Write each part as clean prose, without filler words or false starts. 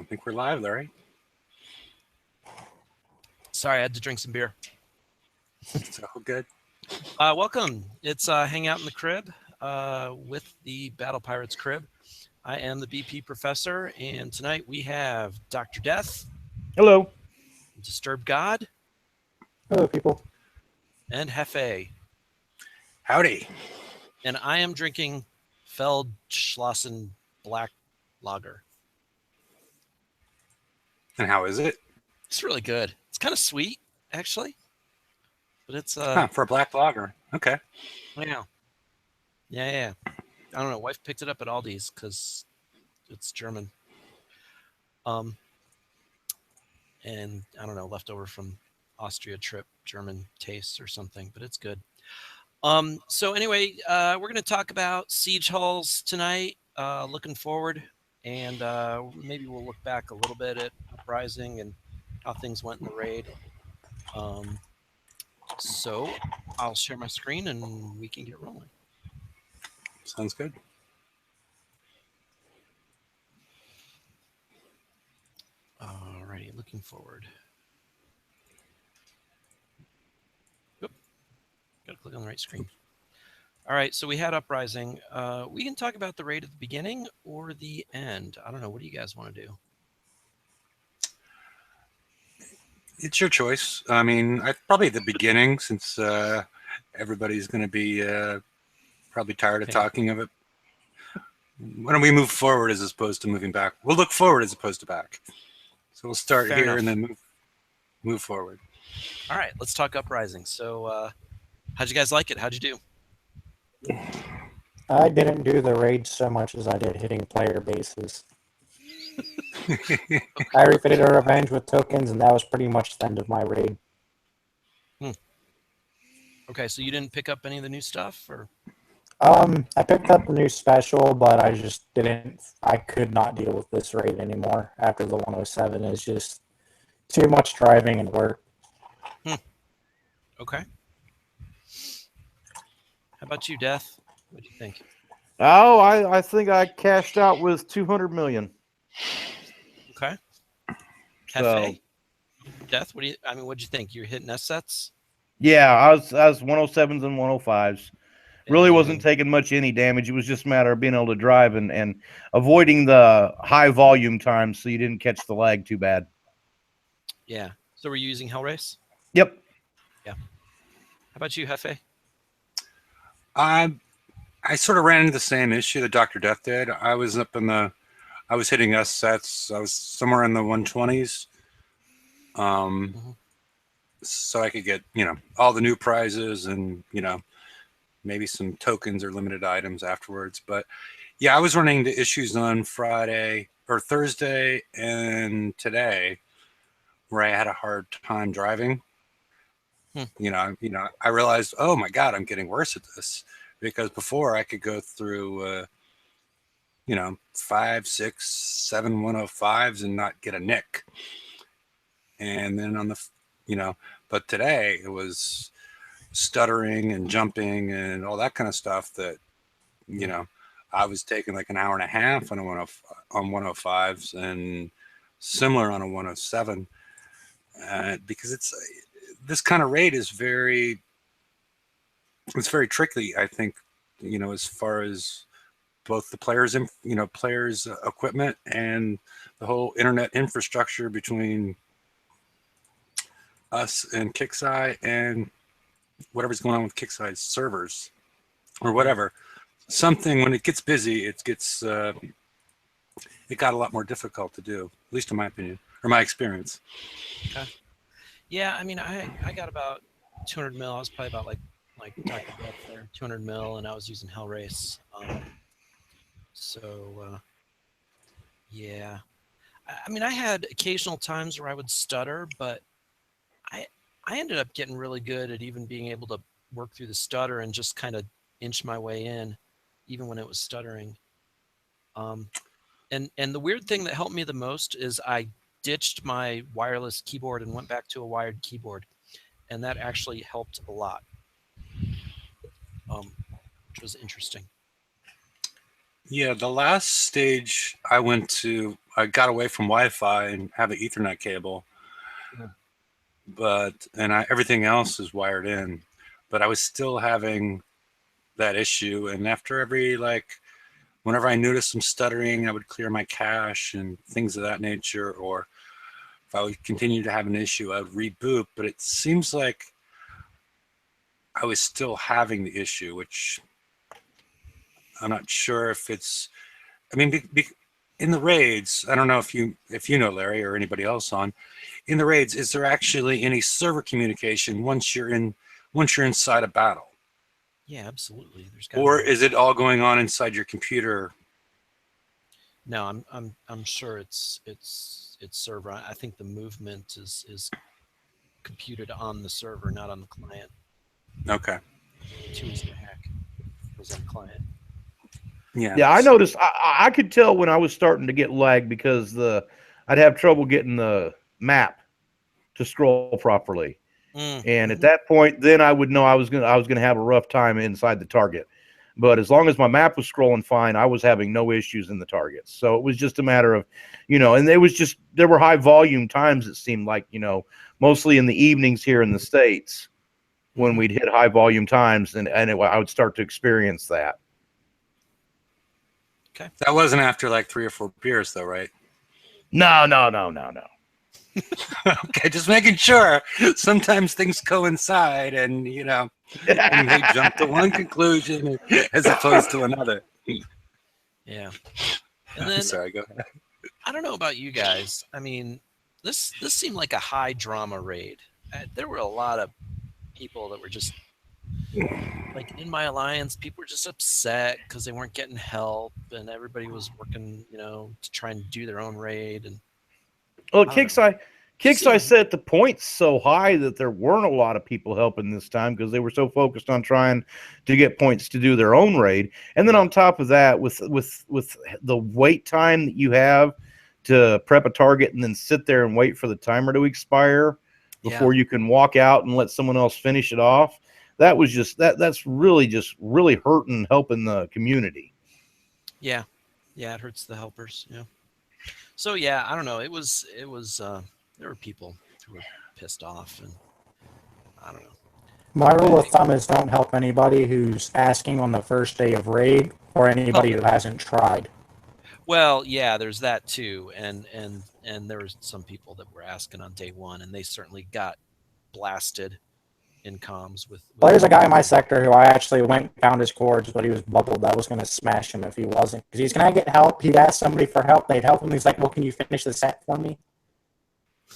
think we're live, Larry. Sorry, I had to drink some beer. So good. Welcome. It's Hang Out in the Crib with the Battle Pirates Crib. I am the BP Professor, and tonight we have Dr. Death. Hello. Disturbed God. Hello, people. And Hefe. Howdy. And I am drinking Feldschlossen Black Lager. And how is it? It's really good. It's kind of sweet, actually. But it's for a black lager. Okay. Yeah. I don't know. Wife picked it up at Aldi's because it's German. And I don't know, leftover from Austria trip, German tastes or something, but it's good. So anyway, we're going to talk about siege hulls tonight. Looking forward, and maybe we'll look back a little bit at Uprising and how things went in the raid. So I'll share my screen and we can get rolling. Sounds good. Alrighty, looking forward. Oop, gotta click on the right screen. All right, so we had Uprising. We can talk about the raid at the beginning or the end. I don't know. What do you guys want to do? It's your choice. I mean, probably the beginning, since everybody's going to be probably tired of talking of it. Why don't we move forward as opposed to moving back? We'll look forward as opposed to back. So we'll start Fair here enough. and then move forward. All right, let's talk Uprising. So how'd you guys like it? How'd you do? I didn't do the raid so much as I did hitting player bases. I refitted a revenge with tokens, and that was pretty much the end of my raid. Okay, so you didn't pick up any of the new stuff, or? I picked up a new special, but I just didn't. I could not deal with this raid anymore after the 107. It's just too much driving and work. Okay. How about you, Death? What do you think? Oh, I think I cashed out with 200 million. Okay. So, Hefe? Death, what'd you think? You're hitting S sets? yeah, I was 107s and 105s. Really wasn't taking much any damage. It was just a matter of being able to drive and avoiding the high volume times so you didn't catch the lag too bad. Yeah. So were you using Hellrace? Yep. Yeah. How about you, Hefe? I sort of ran into the same issue that Dr. Death did. I was hitting S sets. I was somewhere in the 120s. So I could get, all the new prizes and, maybe some tokens or limited items afterwards. But yeah, I was running into issues on Friday or Thursday and today where I had a hard time driving. I realized, oh my God, I'm getting worse at this, because before I could go through, 5, 6, 7 105s and not get a nick. And then on the, but today it was stuttering and jumping and all that kind of stuff that, I was taking like an hour and a half on 105s and similar on a 107, because this kind of raid is very tricky, I think, as far as both the players' equipment and the whole internet infrastructure between us and Kixeye and whatever's going on with Kixeye's servers or whatever. Something, when it gets busy, it got a lot more difficult to do, at least in my opinion or my experience. Okay. Yeah, I mean, I got about 200 mil. I was probably about like Dr. Death there, 200 mil, and I was using Hellrace. Yeah. I mean, I had occasional times where I would stutter, but I ended up getting really good at even being able to work through the stutter and just kind of inch my way in, even when it was stuttering. And the weird thing that helped me the most is I ditched my wireless keyboard and went back to a wired keyboard, and that actually helped a lot, which was interesting. Yeah, the last stage I went to, I got away from Wi-Fi and have an Ethernet cable, but everything else is wired in. But I was still having that issue, and after every whenever I noticed some stuttering, I would clear my cache and things of that nature. Or if I would continue to have an issue, I would reboot. But it seems like I was still having the issue, which I'm not sure if it's. I mean, in the raids, I don't know if you know, Larry, or anybody else in the raids, is there actually any server communication once you're inside a battle? Yeah, absolutely. Or is it all going on inside your computer? No, I'm sure it's server. I think the movement is computed on the server, not on the client. Okay. Too easy to hack. It was on client. Yeah, I noticed. I could tell when I was starting to get lag because I'd have trouble getting the map to scroll properly, and at that point, then I would know I was gonna have a rough time inside the target. But as long as my map was scrolling fine, I was having no issues in the targets. So it was just a matter of, and there were high volume times. It seemed like, mostly in the evenings here in the States when we'd hit high volume times, and I would start to experience that. Okay. That wasn't after like 3 or 4 beers, though, right? No. Okay, just making sure. Sometimes things coincide, and and we jump to one conclusion as opposed to another. Yeah. And then, sorry, go ahead. I don't know about you guys. I mean, this seemed like a high drama raid. There were a lot of people that were just like in my alliance. People were just upset because they weren't getting help, and everybody was working, to try and do their own raid. And well, Kixeye set the points so high that there weren't a lot of people helping this time because they were so focused on trying to get points to do their own raid. And then on top of that, with the wait time that you have to prep a target and then sit there and wait for the timer to expire before you can walk out and let someone else finish it off, that was that's really hurting helping the community. Yeah, it hurts the helpers. Yeah. So yeah, I don't know. It was there were people who were pissed off, and I don't know. My rule of thumb is don't help anybody who's asking on the first day of raid or anybody who hasn't tried. Well, yeah, there's that too, and there were some people that were asking on day one, and they certainly got blasted in comms with well, there's a guy in my sector who I actually went and found his cords, but he was bubbled. I was going to smash him if he wasn't. Because he's going to get help. He'd ask somebody for help. They'd help him. He's like, well, can you finish the set for me?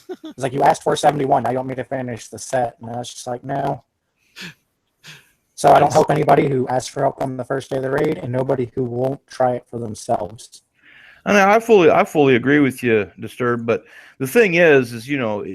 He's like, you asked for 71. Now you want me to finish the set? And I was just like, no. So I don't help anybody who asks for help on the first day of the raid, and nobody who won't try it for themselves. I mean, I fully agree with you, Disturbed. But the thing is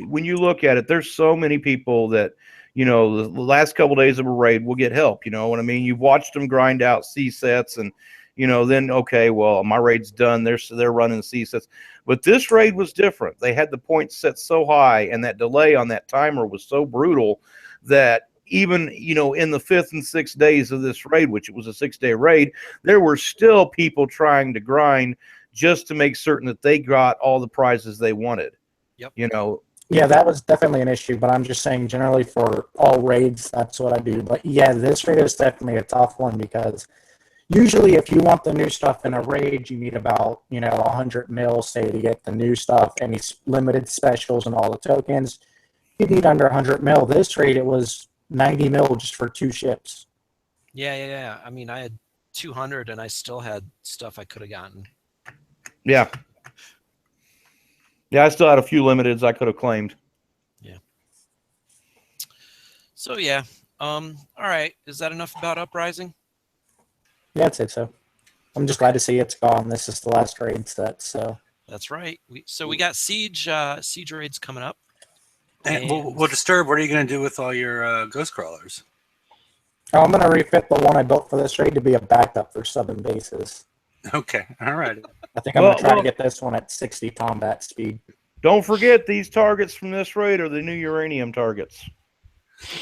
when you look at it, there's so many people that, the last couple of days of a raid will get help. You know what I mean? You've watched them grind out C sets, and then okay, well, my raid's done. They're running C sets, but this raid was different. They had the points set so high, and that delay on that timer was so brutal that even in the 5th and 6th days of this raid, which it was a 6-day raid, there were still people trying to grind just to make certain that they got all the prizes they wanted. Yep. Yeah, that was definitely an issue, but I'm just saying generally for all raids, that's what I do. But yeah, this raid is definitely a tough one because usually if you want the new stuff in a raid, you need about, 100 mil, say, to get the new stuff, any limited specials and all the tokens. You need under 100 mil. This raid, it was 90 mil just for 2 ships. Yeah. I mean, I had 200 and I still had stuff I could have gotten. Yeah. Yeah, I still had a few limiteds I could have claimed. Yeah. So yeah. All right. Is that enough about Uprising? Yeah, I'd say so. I'm just glad to see it's gone. This is the last raid set, so. That's right. We got Siege raids coming up. And well, Disturb, what are you going to do with all your ghost crawlers? Oh, I'm going to refit the one I built for this raid to be a backup for southern bases. Okay, all right. I think I'm going to try to get this one at 60 combat speed. Don't forget, these targets from this raid are the new uranium targets.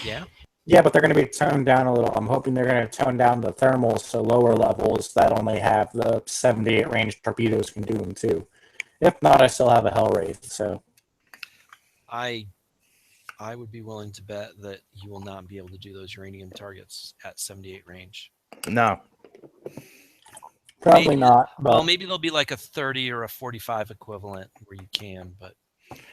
Yeah. Yeah, but they're going to be toned down a little. I'm hoping they're going to tone down the thermals to lower levels that only have the 78 range torpedoes can do them too. If not, I still have a Hellwraith. So I would be willing to bet that you will not be able to do those uranium targets at 78 range. No. probably Maybe, not. But well, maybe there'll be like a 30 or a 45 equivalent where you can, but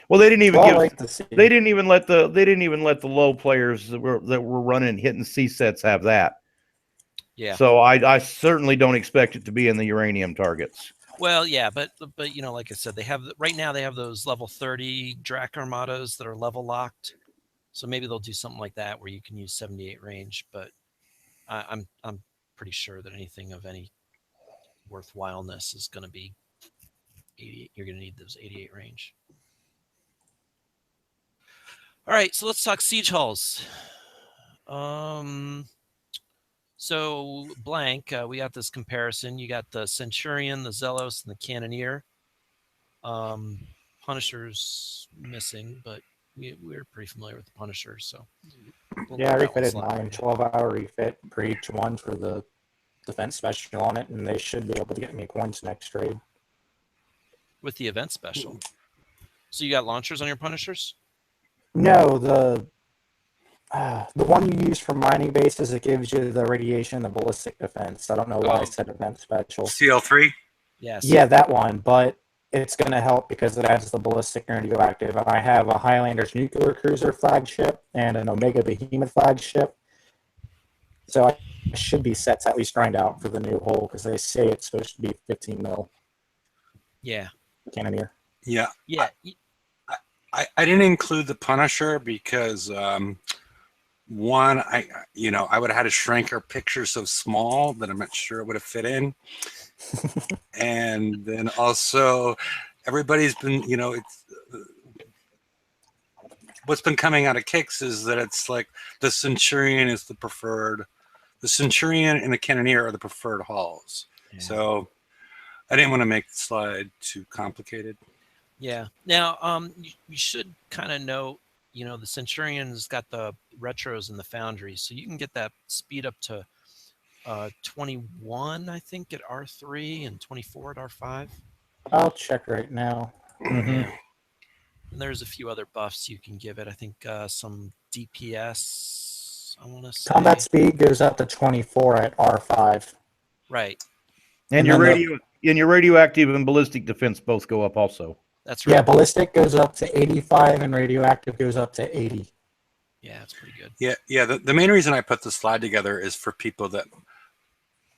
Well, they didn't even well, give. I'd like to see. They didn't even let the low players that were running hitting C sets have that. yeah. So I certainly don't expect it to be in the uranium targets. Well, yeah, but you know, like I said, they have right now they have those level 30 Drac Armadas that are level locked. So maybe they'll do something like that where you can use 78 range, but I'm pretty sure that anything of any worthwhileness is going to be 88. You're going to need those 88 range. All right, so let's talk siege hulls. So blank, we got this comparison. You got the Centurion, the Zealous, and the Cannoneer. Punisher's missing, but we're pretty familiar with the Punisher, so we'll Yeah, I let that one refitted slide. mine, 12-hour refit for each one for the defense special on it, and they should be able to get me points next trade. With the event special. So you got launchers on your Punishers? No, the one you use for mining bases, it gives you the radiation, the ballistic defense. I don't know why I said event special. CL3. Yes. Yeah, that one, but it's going to help because it adds the ballistic and radioactive. And I have a Highlander's nuclear cruiser flagship and an Omega Behemoth flagship. So I should be set to at least grind out for the new hull because they say it's supposed to be 15 mil. Yeah. Cannoneer. Yeah. Yeah. I didn't include the Punisher because one, I would have had to shrink her picture so small that I'm not sure it would have fit in. And then also everybody's been, it's what's been coming out of kicks is that it's like the Centurion is the preferred, the Centurion and the Cannoneer are the preferred hulls. Yeah. So I didn't want to make the slide too complicated. Yeah. Now, you should kind of know, the Centurion's got the retros in the Foundry, so you can get that speed up to 21, I think, at R3 and 24 at R5. I'll check right now. Mm-hmm. Yeah. And there's a few other buffs you can give it. I think some DPS, I want to say. Combat speed goes up to 24 at R5. Right. And your radioactive and ballistic defense both go up also. That's right. Yeah, ballistic goes up to 85 and radioactive goes up to 80. Yeah, that's pretty good. Yeah. The main reason I put the slide together is for people that,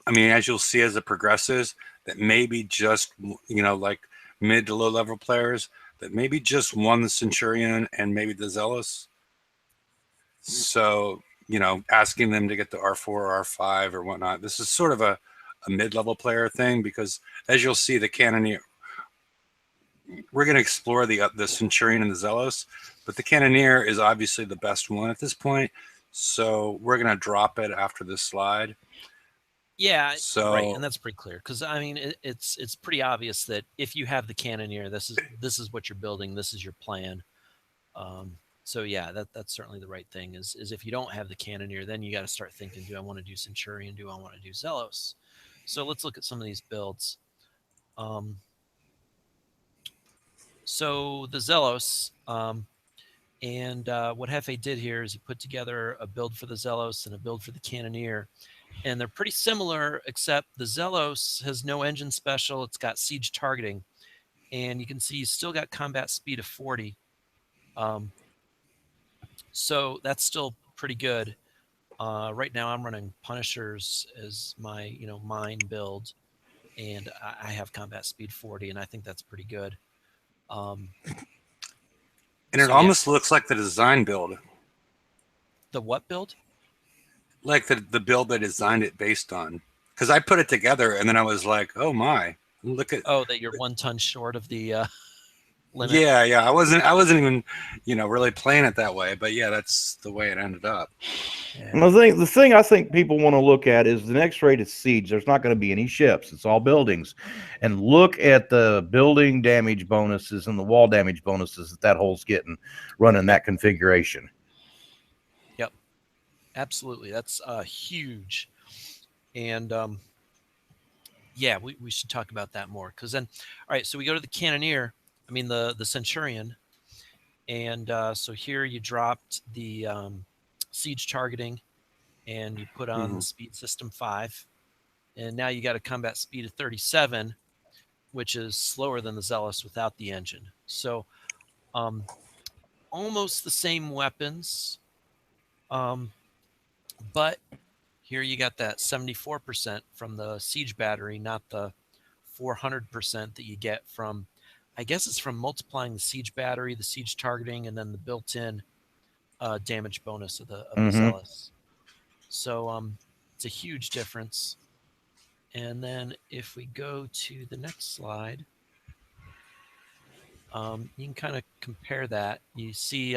as you'll see as it progresses, that maybe just, like mid to low level players that maybe just won the Centurion and maybe the Zealous. So, asking them to get the R4 or R5 or whatnot. This is sort of a mid-level player thing because as you'll see, the Cannoneer, we're going to explore the Centurion and the Zealous, but the Cannoneer is obviously the best one at this point. So we're going to drop it after this slide. Yeah, so, right, and that's pretty clear because it's pretty obvious that if you have the Cannoneer, this is what you're building, this is your plan. So yeah, that's certainly the right thing. Is if you don't have the Cannoneer, then you got to start thinking: do I want to do Centurion? Do I want to do Zealous? So let's look at some of these builds. So the Zealous, and what Hefe did here is he put together a build for the Zealous and a build for the Cannoneer. And they're pretty similar, except the Zealous has no engine special. It's got siege targeting. And you can see he's still got combat speed of 40. So that's still pretty good. Right now I'm running Punishers as my, mine build. And I have combat speed 40, and I think that's pretty good. And it almost looks like the design build. The what build? Like the build they designed it based on, because I put it together and then I was like, oh my, look at that you're 1 ton short of the limit. Yeah, I wasn't even really playing it that way, but yeah, that's the way it ended up. Yeah. The thing I think people want to look at is the next rated siege. There's not going to be any ships. It's all buildings, and look at the building damage bonuses and the wall damage bonuses that hull's getting running that configuration. Absolutely. That's huge. And Yeah, we should talk about that more, because then, all right, so we go to the cannoneer, I mean the centurion, and so here you dropped the siege targeting, and you put on the speed system 5, and now you got a combat speed of 37, which is slower than the Zealous without the engine. So almost the same weapons, but here you got that 74% from the siege battery, not the 400% that you get from, I guess it's from multiplying the siege battery, the siege targeting, and then the built-in damage bonus of the Zealous. So it's a huge difference. And then if we go to the next slide, you can kind of compare that. You see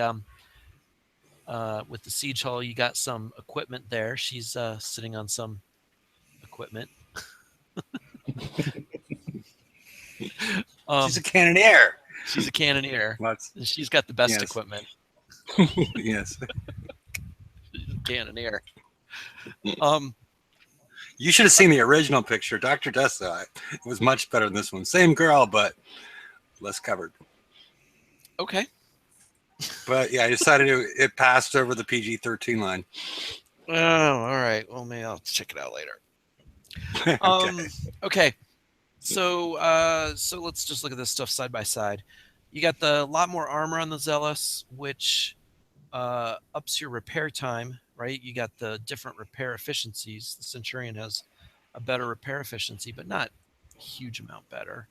with the siege hull, you got some equipment there. She's sitting on some equipment. She's a cannoneer. She's a cannoneer. And she's got the best equipment. Yes. She's a cannoneer. You should have seen the original picture. Dr. Dust saw it. It was much better than this one. Same girl, but less covered. Okay. But yeah, I decided it passed over the PG-13 line. Oh, all right. Well, maybe I'll check it out later. Okay. So let's just look at this stuff side by side. You got the lot more armor on the Zealous, which ups your repair time, right? You got the different repair efficiencies. The Centurion has a better repair efficiency, but not a huge amount better.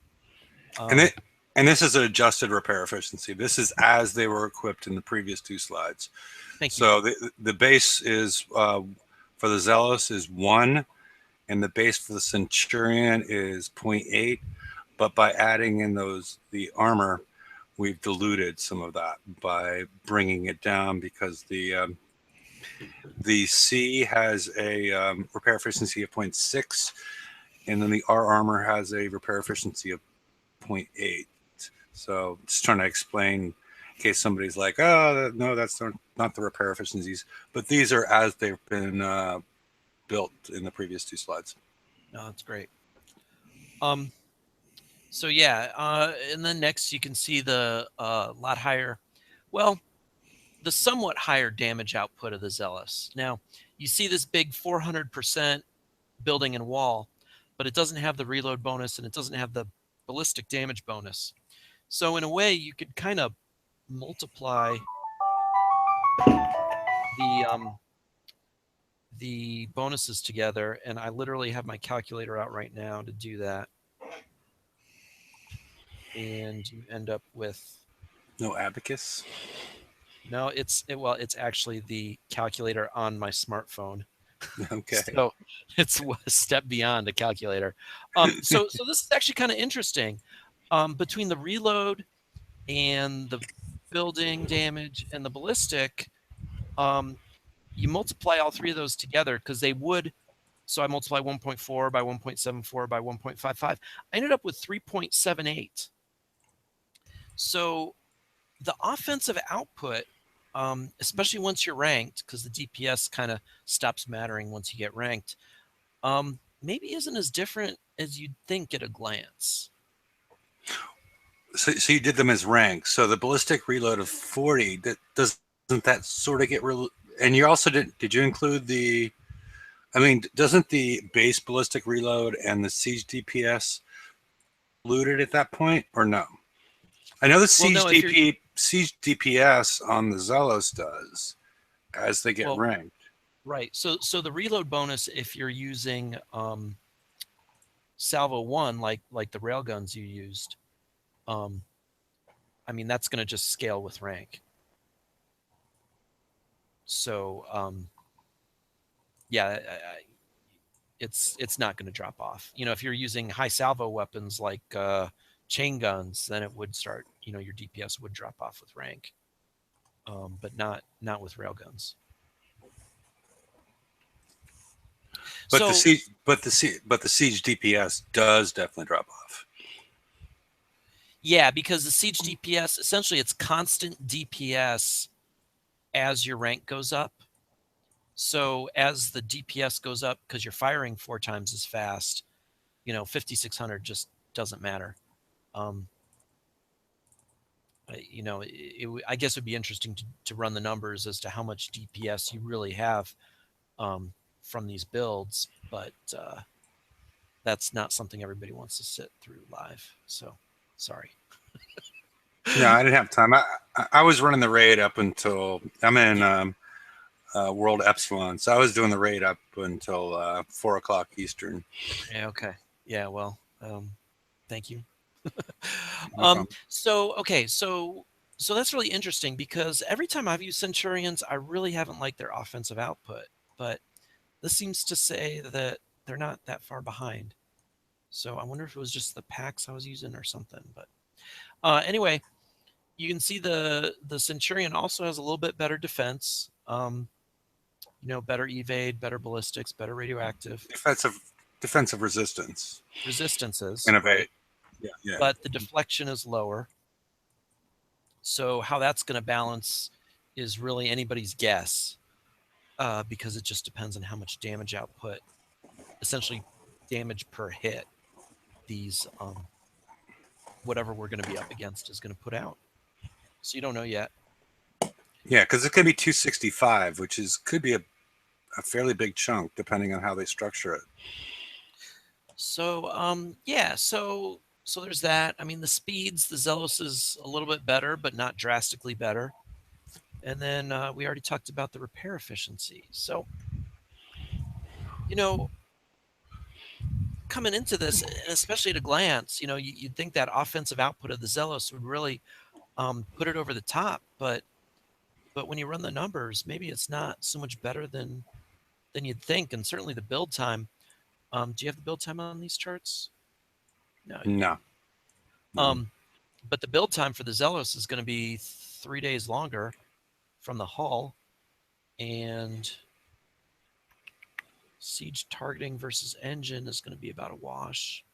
And this is an adjusted repair efficiency. This is as they were equipped in the previous 2 slides. Thank you. So the base is for the Zealous is 1, and the base for the Centurion is 0.8. But by adding in the armor, we've diluted some of that by bringing it down, because the C has a repair efficiency of 0.6, and then the R armor has a repair efficiency of 0.8. So just trying to explain in case somebody's like, oh, no, that's not the repair efficiencies. But these are as they've been built in the previous 2 slides. No, that's great. So yeah, and then next you can see the lot higher, well, the somewhat higher damage output of the Zealous. Now, you see this big 400% building and wall, but it doesn't have the reload bonus, and it doesn't have the ballistic damage bonus. So in a way, you could kind of multiply the bonuses together, and I literally have my calculator out right now to do that. And you end up with no abacus. No, it's actually the calculator on my smartphone. Okay. So it's a step beyond a calculator. So this is actually kind of interesting. Between the reload and the building damage and the ballistic, you multiply all 3 of those together, because they would. So I multiply 1.4 by 1.74 by 1.55. I ended up with 3.78. So the offensive output, especially once you're ranked, because the DPS kind of stops mattering once you get ranked, maybe isn't as different as you'd think at a glance. So you did them as ranks. So the ballistic reload of 40, doesn't that sort of get and you also did you include the, I mean, doesn't the base ballistic reload and the siege DPS looted at that point, or no? I know the siege DPS on the Zealous does as they get ranked. Right. So the reload bonus, if you're using Salvo 1, like the railguns you used, I mean, that's going to just scale with rank. So yeah, it's not going to drop off. If you're using high salvo weapons like chain guns, then it would start, your DPS would drop off with rank, but not with railguns. But the siege DPS does definitely drop off. Yeah, because the siege DPS, essentially it's constant DPS as your rank goes up. So as the DPS goes up, because you're firing 4 times as fast, 5600 just doesn't matter. I guess it would be interesting to run the numbers as to how much DPS you really have from these builds, but that's not something everybody wants to sit through live. So, sorry. No, I didn't have time. I was running the raid up until I'm in World Epsilon, so I was doing the raid up until 4 o'clock Eastern. Yeah. Okay. Yeah. Well, thank you. No So that's really interesting because every time I've used Centurions, I really haven't liked their offensive output, but this seems to say that they're not that far behind. So I wonder if it was just the packs I was using or something. But anyway, you can see the Centurion also has a little bit better defense. Better evade, better ballistics, better radioactive. defensive Resistances. Innovate. Right? Yeah. But the deflection is lower. So how that's going to balance is really anybody's guess, because it just depends on how much damage output, essentially damage per hit, these whatever we're going to be up against is going to put out. So you don't know yet. Yeah, because it could be 265, which could be a fairly big chunk depending on how they structure it. So so there's that. I mean, the speeds, the Zealous is a little bit better, but not drastically better. And then we already talked about the repair efficiency. So, coming into this, and especially at a glance, you'd think that offensive output of the Zealous would really put it over the top. But when you run the numbers, maybe it's not so much better than you'd think. And certainly the build time. Do you have the build time on these charts? No. But the build time for the Zealous is going to be 3 days longer from the hull, and siege targeting versus engine is going to be about a wash.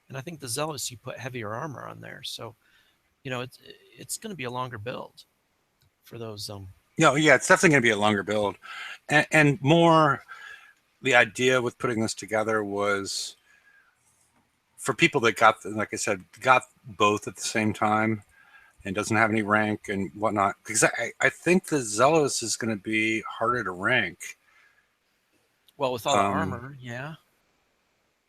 And I think the Zealous, you put heavier armor on there, so it's going to be a longer build for those. Yeah, it's definitely going to be a longer build, and more. The idea with putting this together was for people that like I said, got both at the same time and doesn't have any rank and whatnot. Because I think the Zealous is going to be harder to rank. Well, with all the armor, yeah.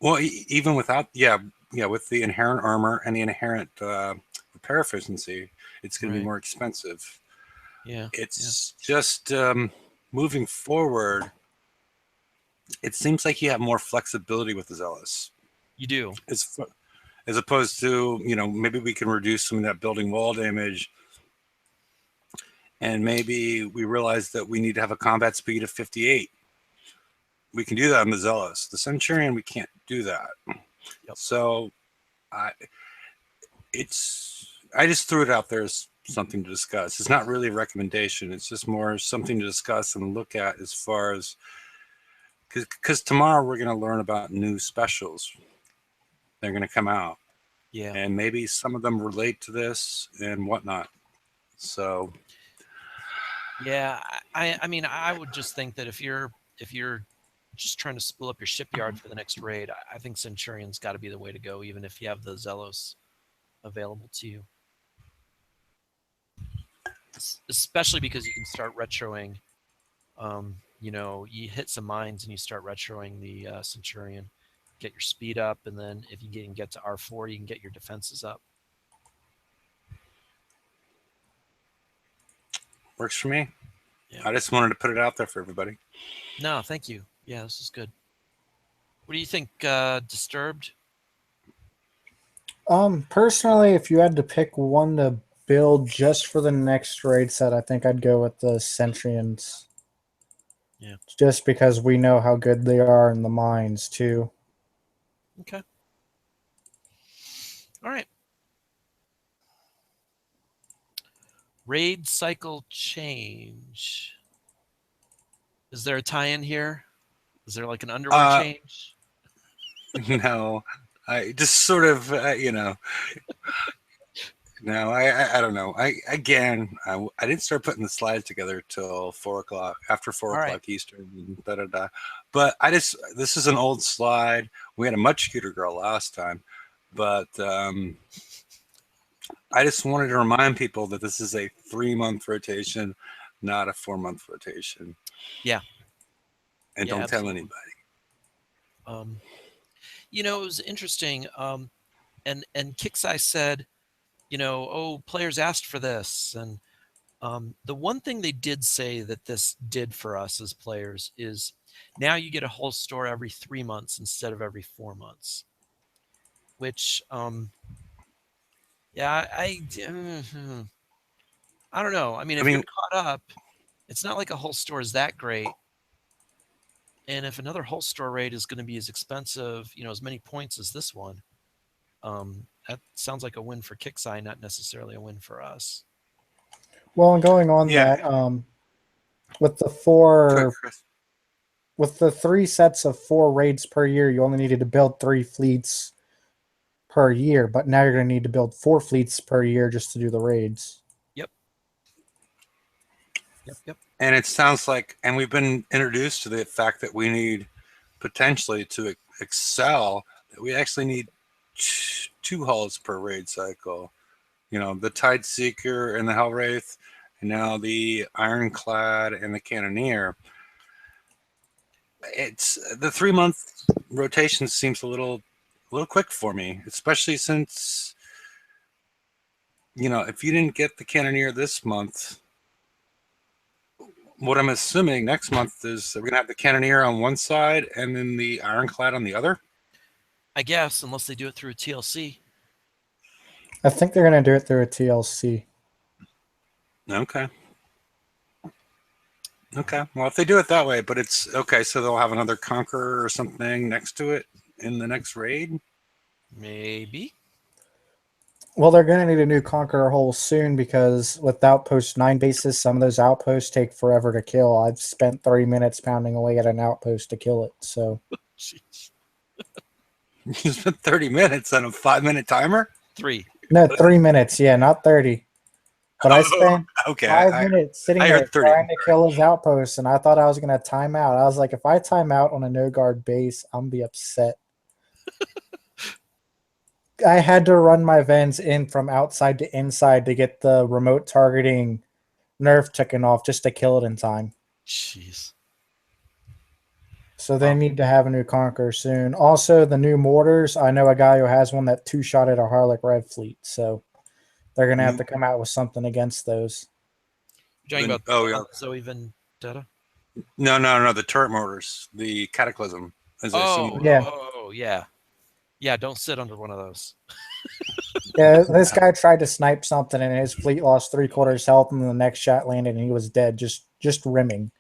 Well, even without, with the inherent armor and the inherent repair efficiency, it's going to be more expensive. Yeah. It's just moving forward. It seems like you have more flexibility with the Zealous. You do. As opposed to, maybe we can reduce some of that building wall damage. And maybe we realize that we need to have a combat speed of 58. We can do that on the Zealous. The Centurion, we can't do that. Yep. So I just threw it out there as something to discuss. It's not really a recommendation. It's just more something to discuss and look at as far as, because tomorrow we're going to learn about new specials. They're going to come out. Yeah. And maybe some of them relate to this and whatnot. So. Yeah, I mean, I would just think that if you're just trying to spool up your shipyard for the next raid, I think Centurion's got to be the way to go, even if you have the Zealous available to you. Especially because you can start retroing. You hit some mines and you start retroing the Centurion, get your speed up, and then if you can get to R4, you can get your defenses up. Works for me. Yeah. I just wanted to put it out there for everybody. No, thank you. Yeah, this is good. What do you think, Disturbed? Personally, if you had to pick one to build just for the next raid set, I think I'd go with the Centurions. Yeah. Just because we know how good they are in the mines, too. Okay. All right. Raid cycle change. Is there a tie-in here? Is there like an underwear change? No, I just sort of, no, I don't know. I didn't start putting the slides together till 4 o'clock, after 4 o'clock Eastern, But this is an old slide. We had a much cuter girl last time, but I just wanted to remind people that this is a 3-month rotation, not a 4-month rotation. Yeah. And Yeah, don't tell absolutely. anybody. It was interesting. And Kixeye said, oh, players asked for this. And the one thing they did say that this did for us as players is now you get a whole store every 3 months instead of every 4 months, which, yeah, I don't know. I mean, if you're caught up, it's not like a whole store is that great. And if another whole store raid is going to be as expensive, as many points as this one, that sounds like a win for Kixeye, not necessarily a win for us. Well, and going on that, with the 3 sets of 4 raids per year, you only needed to build 3 fleets per year, but now you're going to need to build 4 fleets per year just to do the raids. Yep. And it sounds like, and we've been introduced to the fact that we need potentially to excel, that we actually need 2 hulls per raid cycle. The Tide Seeker and the Hellwraith, and now the Ironclad and the Cannoneer. It's the 3-month rotation seems a little quick for me, especially since if you didn't get the Cannoneer this month, what I'm assuming next month is we're gonna have the Cannoneer on one side and then the Ironclad on the other. I guess, unless they do it through a TLC. I think they're going to do it through a TLC. Okay. Well, if they do it that way, but it's okay, so they'll have another Conqueror or something next to it in the next raid? Maybe. Well, they're going to need a new Conqueror hull soon because with Outpost 9 bases, some of those outposts take forever to kill. I've spent 30 minutes pounding away at an outpost to kill it, so... Jeez. You spent 30 minutes on a 5-minute timer? 3. No, 3 minutes, yeah, not 30. But I spent 5 minutes sitting there trying to kill his outposts, and I thought I was going to time out. I was like, if I time out on a no-guard base, I'm going to be upset. I had to run my Vens in from outside to inside to get the remote targeting nerf taken off just to kill it in time. Jeez. So they need to have a new Conqueror soon. Also, the new mortars, I know a guy who has one that 2-shot at a Harlech Red Fleet, so they're going to have to come out with something against those. You're talking about Zoe Vendetta? No, the turret mortars, the Cataclysm. Yeah. Yeah, don't sit under one of those. Yeah, this guy tried to snipe something and his fleet lost 3/4 health and the next shot landed and he was dead, just rimming.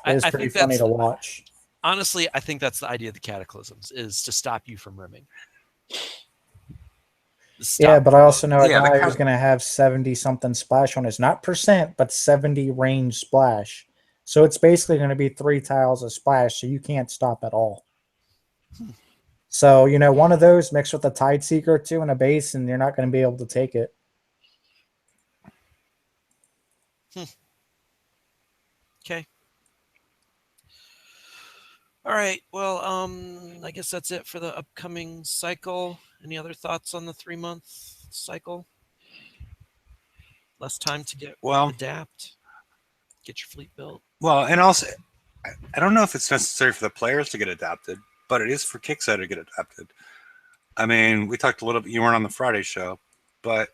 It was pretty funny to watch. Honestly, I think that's the idea of the Cataclysms, is to stop you from rimming. Yeah, but I also know a guy who's going to have 70-something splash on his, not percent, but 70 range splash. So it's basically going to be 3 tiles of splash, so you can't stop at all. So, one of those mixed with a Tide Seeker or 2 and a base, and you're not going to be able to take it. Okay. All right. Well, I guess that's it for the upcoming cycle. Any other thoughts on the 3-month cycle? Less time to adapt, get your fleet built. Well, and also, I don't know if it's necessary for the players to get adapted, but it is for Kixeye to get adapted. I mean, we talked a little bit. You weren't on the Friday show, and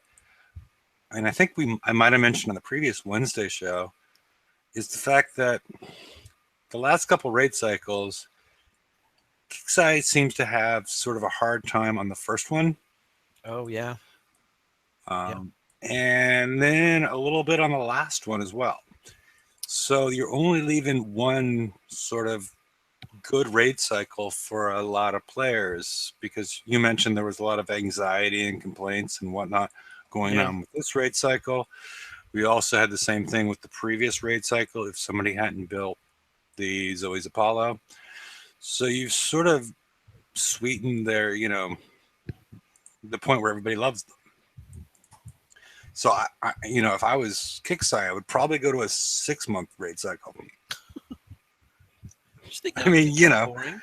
I think I might have mentioned on the previous Wednesday show, is the fact that the last couple raid cycles, Kixeye seems to have sort of a hard time on the first one. Oh, yeah. And then a little bit on the last one as well. So you're only leaving one sort of good raid cycle for a lot of players, because you mentioned there was a lot of anxiety and complaints and whatnot going on with this raid cycle. We also had the same thing with the previous raid cycle if somebody hadn't built the Zoe's Apollo. So you've sort of sweetened their, the point where everybody loves them. So, if I was Kixeye, I would probably go to a 6-month raid cycle. Just think I mean, you know, boring.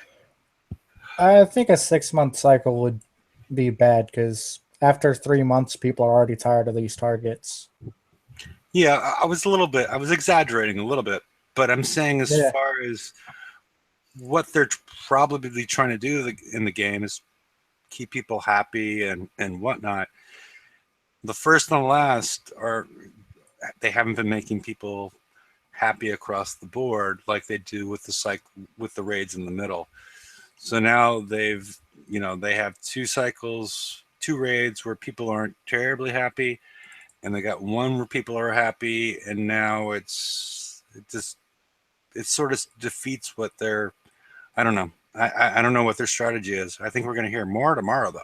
I think a 6-month cycle would be bad because after 3 months, people are already tired of these targets. yeah, I was exaggerating a little bit, but I'm saying as Yeah. far as what they're probably trying to do in the game is keep people happy and whatnot. The first and the last they haven't been making people happy across the board like they do with the raids in the middle. So now they have 2 raids where people aren't terribly happy, and they got one where people are happy, and now it sort of defeats what their I don't know. I don't know what their strategy is. I think we're going to hear more tomorrow, though.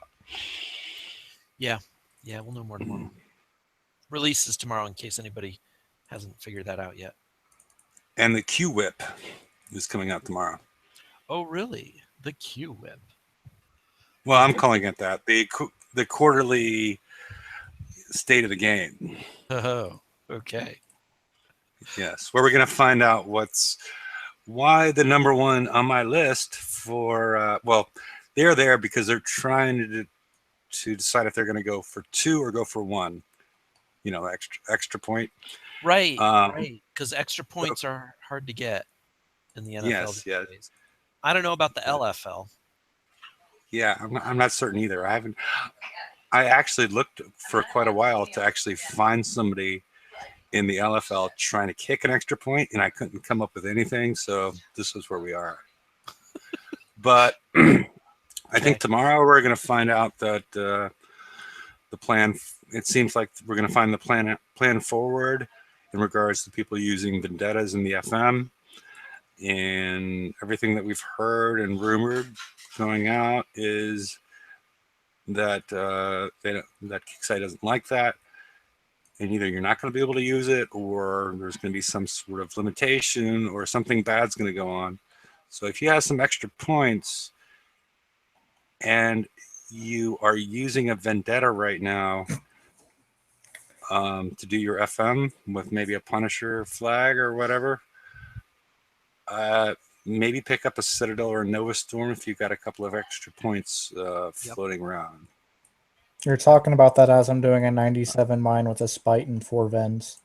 Yeah, we'll know more tomorrow. Release is tomorrow, in case anybody hasn't figured that out yet. And the Q Whip is coming out tomorrow. Oh, really? The Q Whip. Well, I'm calling it that. The quarterly state of the game. Oh, okay. Yes, where we're going to find out why the number one on my list for they're there because they're trying to decide if they're going to go for 2 or go for 1. You know, extra point. Right. Because extra points are hard to get in the NFL. Yes. I don't know about the LFL. Yeah, I'm not certain either. I actually looked for quite a while to actually find somebody in the LFL trying to kick an extra point, and I couldn't come up with anything. So this is where we are. But I think tomorrow we're going to find out that the plan. It seems like we're going to find the plan forward in regards to people using vendettas in the FM, and everything that we've heard and rumored going out is that that Kicksite doesn't like that, and either you're not going to be able to use it, or there's going to be some sort of limitation, or something bad's going to go on. So if you have some extra points and you are using a vendetta right now to do your FM with maybe a Punisher flag or whatever, maybe pick up a Citadel or a Nova Storm if you've got a couple of extra points floating around. You're talking about that as I'm doing a 97 mine with a Spite and 4 Vens.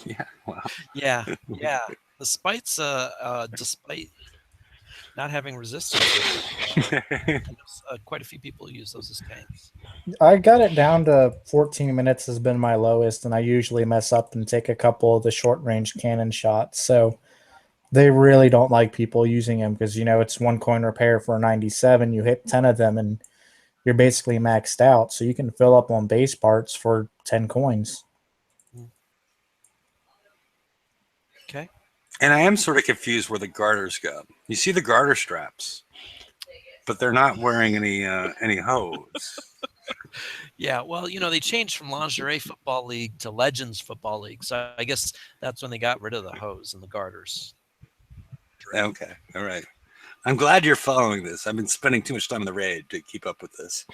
Yeah, wow. Yeah. The Spites, despite not having resistance, quite a few people use those as tanks. I got it down to 14 minutes has been my lowest, and I usually mess up and take a couple of the short-range cannon shots. So they really don't like people using them because, it's 1 coin repair for a 97. You hit 10 of them, and you're basically maxed out. So you can fill up on base parts for 10 coins. Okay. And I am sort of confused where the garters go. You see the garter straps, but they're not wearing any hose. Yeah, well, they changed from Lingerie Football League to Legends Football League, so I guess that's when they got rid of the hose and the garters. Okay, all right. I'm glad you're following this. I've been spending too much time in the raid to keep up with this.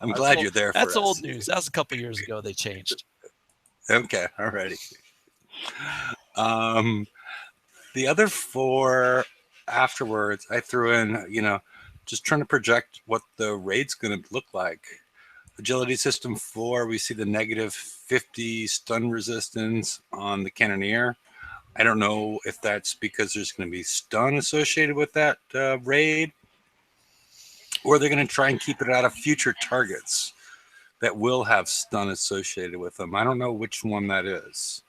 I'm glad you're there for us. That's old news. That was a couple years ago they changed. Okay, all righty. The other 4 afterwards, I threw in, just trying to project what the raid's going to look like. Agility System 4, we see the negative 50 stun resistance on the Cannoneer. I don't know if that's because there's going to be stun associated with that raid, or they're going to try and keep it out of future targets that will have stun associated with them. I don't know which one that is.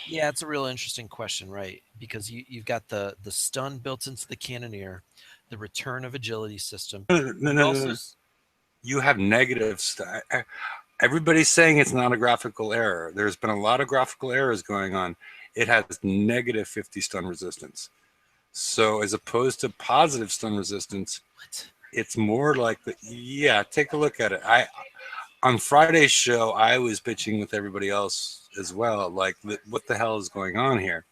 Yeah, it's a real interesting question, right? Because you've got the stun built into the Cannoneer, the return of Agility System. No. You have negative stun. Everybody's saying it's not a graphical error. There's been a lot of graphical errors going on. It has negative 50 stun resistance. So as opposed to positive stun resistance, it's more like take a look at it. On Friday's show, I was bitching with everybody else as well. Like, what the hell is going on here?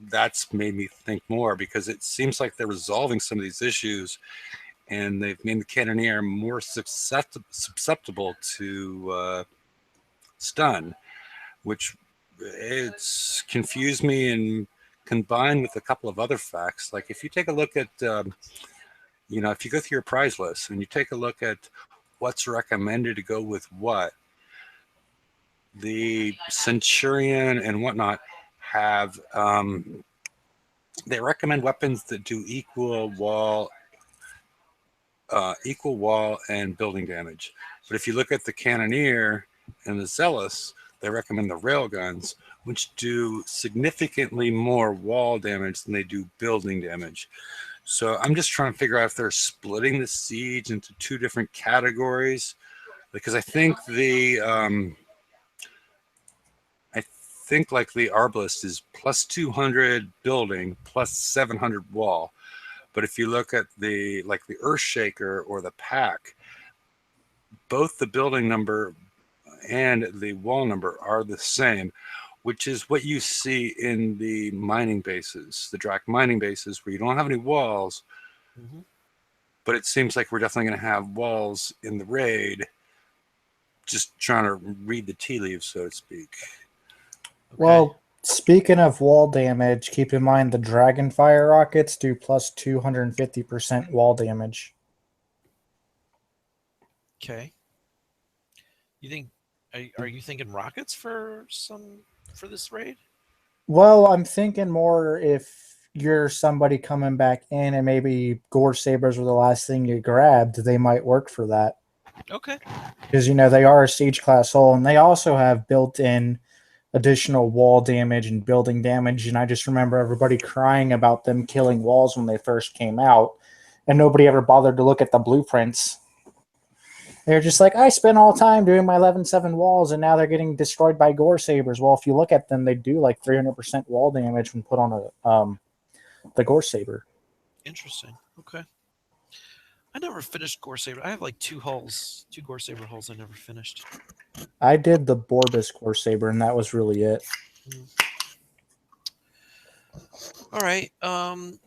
That's made me think more, because it seems like they're resolving some of these issues, and they've made the Cannoneer more susceptible to stun, which it's confused me, and combined with a couple of other facts. Like if you take a look at, if you go through your prize list and you take a look at what's recommended to go with what, the Centurion and whatnot have, they recommend weapons that do equal wall and building damage. But if you look at the Cannoneer and the Zealous, they recommend the railguns, which do significantly more wall damage than they do building damage. So I'm just trying to figure out if they're splitting the siege into two different categories, because I think the like the Arbalist is plus 200 building, plus 700 wall. But if you look at the Earthshaker or the Pack, both the building number and the wall number are the same, which is what you see in the mining bases, the Drac mining bases, where you don't have any walls. Mm-hmm. But it seems like we're definitely going to have walls in the raid. Just trying to read the tea leaves, so to speak. Okay. Well, speaking of wall damage, keep in mind the Dragonfire rockets do plus 250% wall damage. Okay. You think? Are you thinking rockets for this raid? Well, I'm thinking more if you're somebody coming back in and maybe Gore Sabers were the last thing you grabbed, they might work for that. Okay. Because, they are a siege class hull, and they also have built-in additional wall damage and building damage. And I just remember everybody crying about them killing walls when they first came out, and nobody ever bothered to look at the blueprints. They're just like, I spent all time doing my 11-7 walls, and now they're getting destroyed by Gore Sabers. Well, if you look at them, they do like 300% wall damage when put on the Gore Saber. Interesting. Okay. I never finished Gore Saber. I have like two Gore Saber hulls I never finished. I did the Borbus Gore Saber, and that was really it. All right.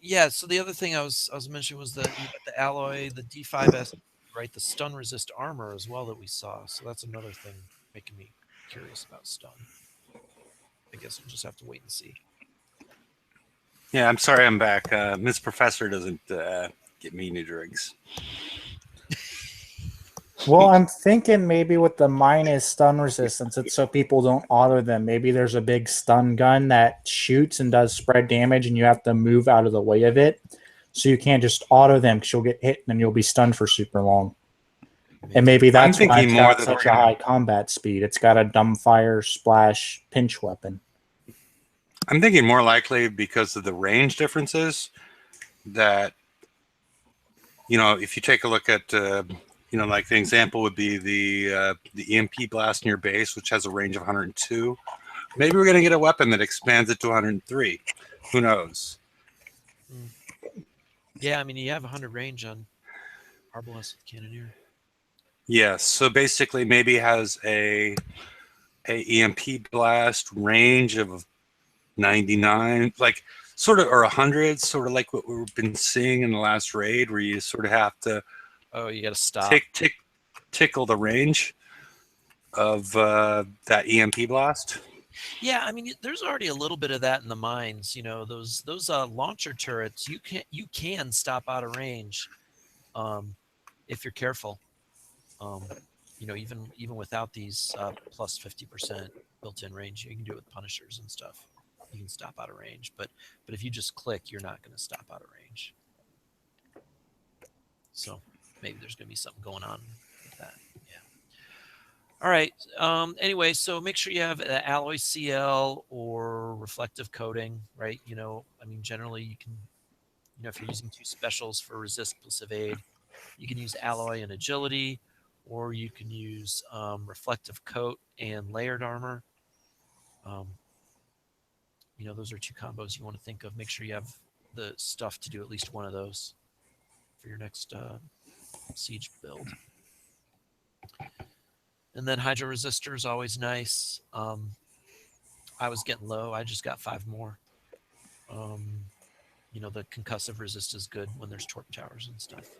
Yeah. So the other thing I was mentioning was that you got the alloy, the D5S, right? The stun resist armor as well that we saw. So that's another thing making me curious about stun. I guess we'll just have to wait and see. Yeah, I'm sorry I'm back. Miss Professor doesn't get me new drinks. Well, I'm thinking maybe with the minus stun resistance, it's so people don't auto them. Maybe there's a big stun gun that shoots and does spread damage, and you have to move out of the way of it. So you can't just auto them because you'll get hit and then you'll be stunned for super long. And maybe that's why it's got such a high combat speed. It's got a dumbfire splash pinch weapon. I'm thinking more likely because of the range differences that, if you take a look at, like the example would be the EMP blast in your base, which has a range of 102. Maybe we're going to get a weapon that expands it to 103. Who knows? Yeah, I mean, you have 100 range on Arbalest with Cannoneer. Yes, so basically maybe it has a EMP blast range of 99, like sort of, or 100, sort of like what we've been seeing in the last raid, where you sort of have to you got to stop, tickle the range of that EMP blast. Yeah, I mean, there's already a little bit of that in the mines. Those launcher turrets, you can stop out of range, if you're careful. Even without these plus 50% built-in range, you can do it with punishers and stuff. You can stop out of range, but if you just click, you're not going to stop out of range. So maybe there's going to be something going on with that. Yeah. All right. Anyway, so make sure you have alloy CL or reflective coating, right? Generally you can, if you're using two specials for resist plus evade, you can use alloy and agility, or you can use reflective coat and layered armor. Those are two combos you want to think of. Make sure you have the stuff to do at least one of those for your next siege build. And then hydro resistor is always nice. I was getting low. I just got 5 more. The concussive resist is good when there's torp towers and stuff.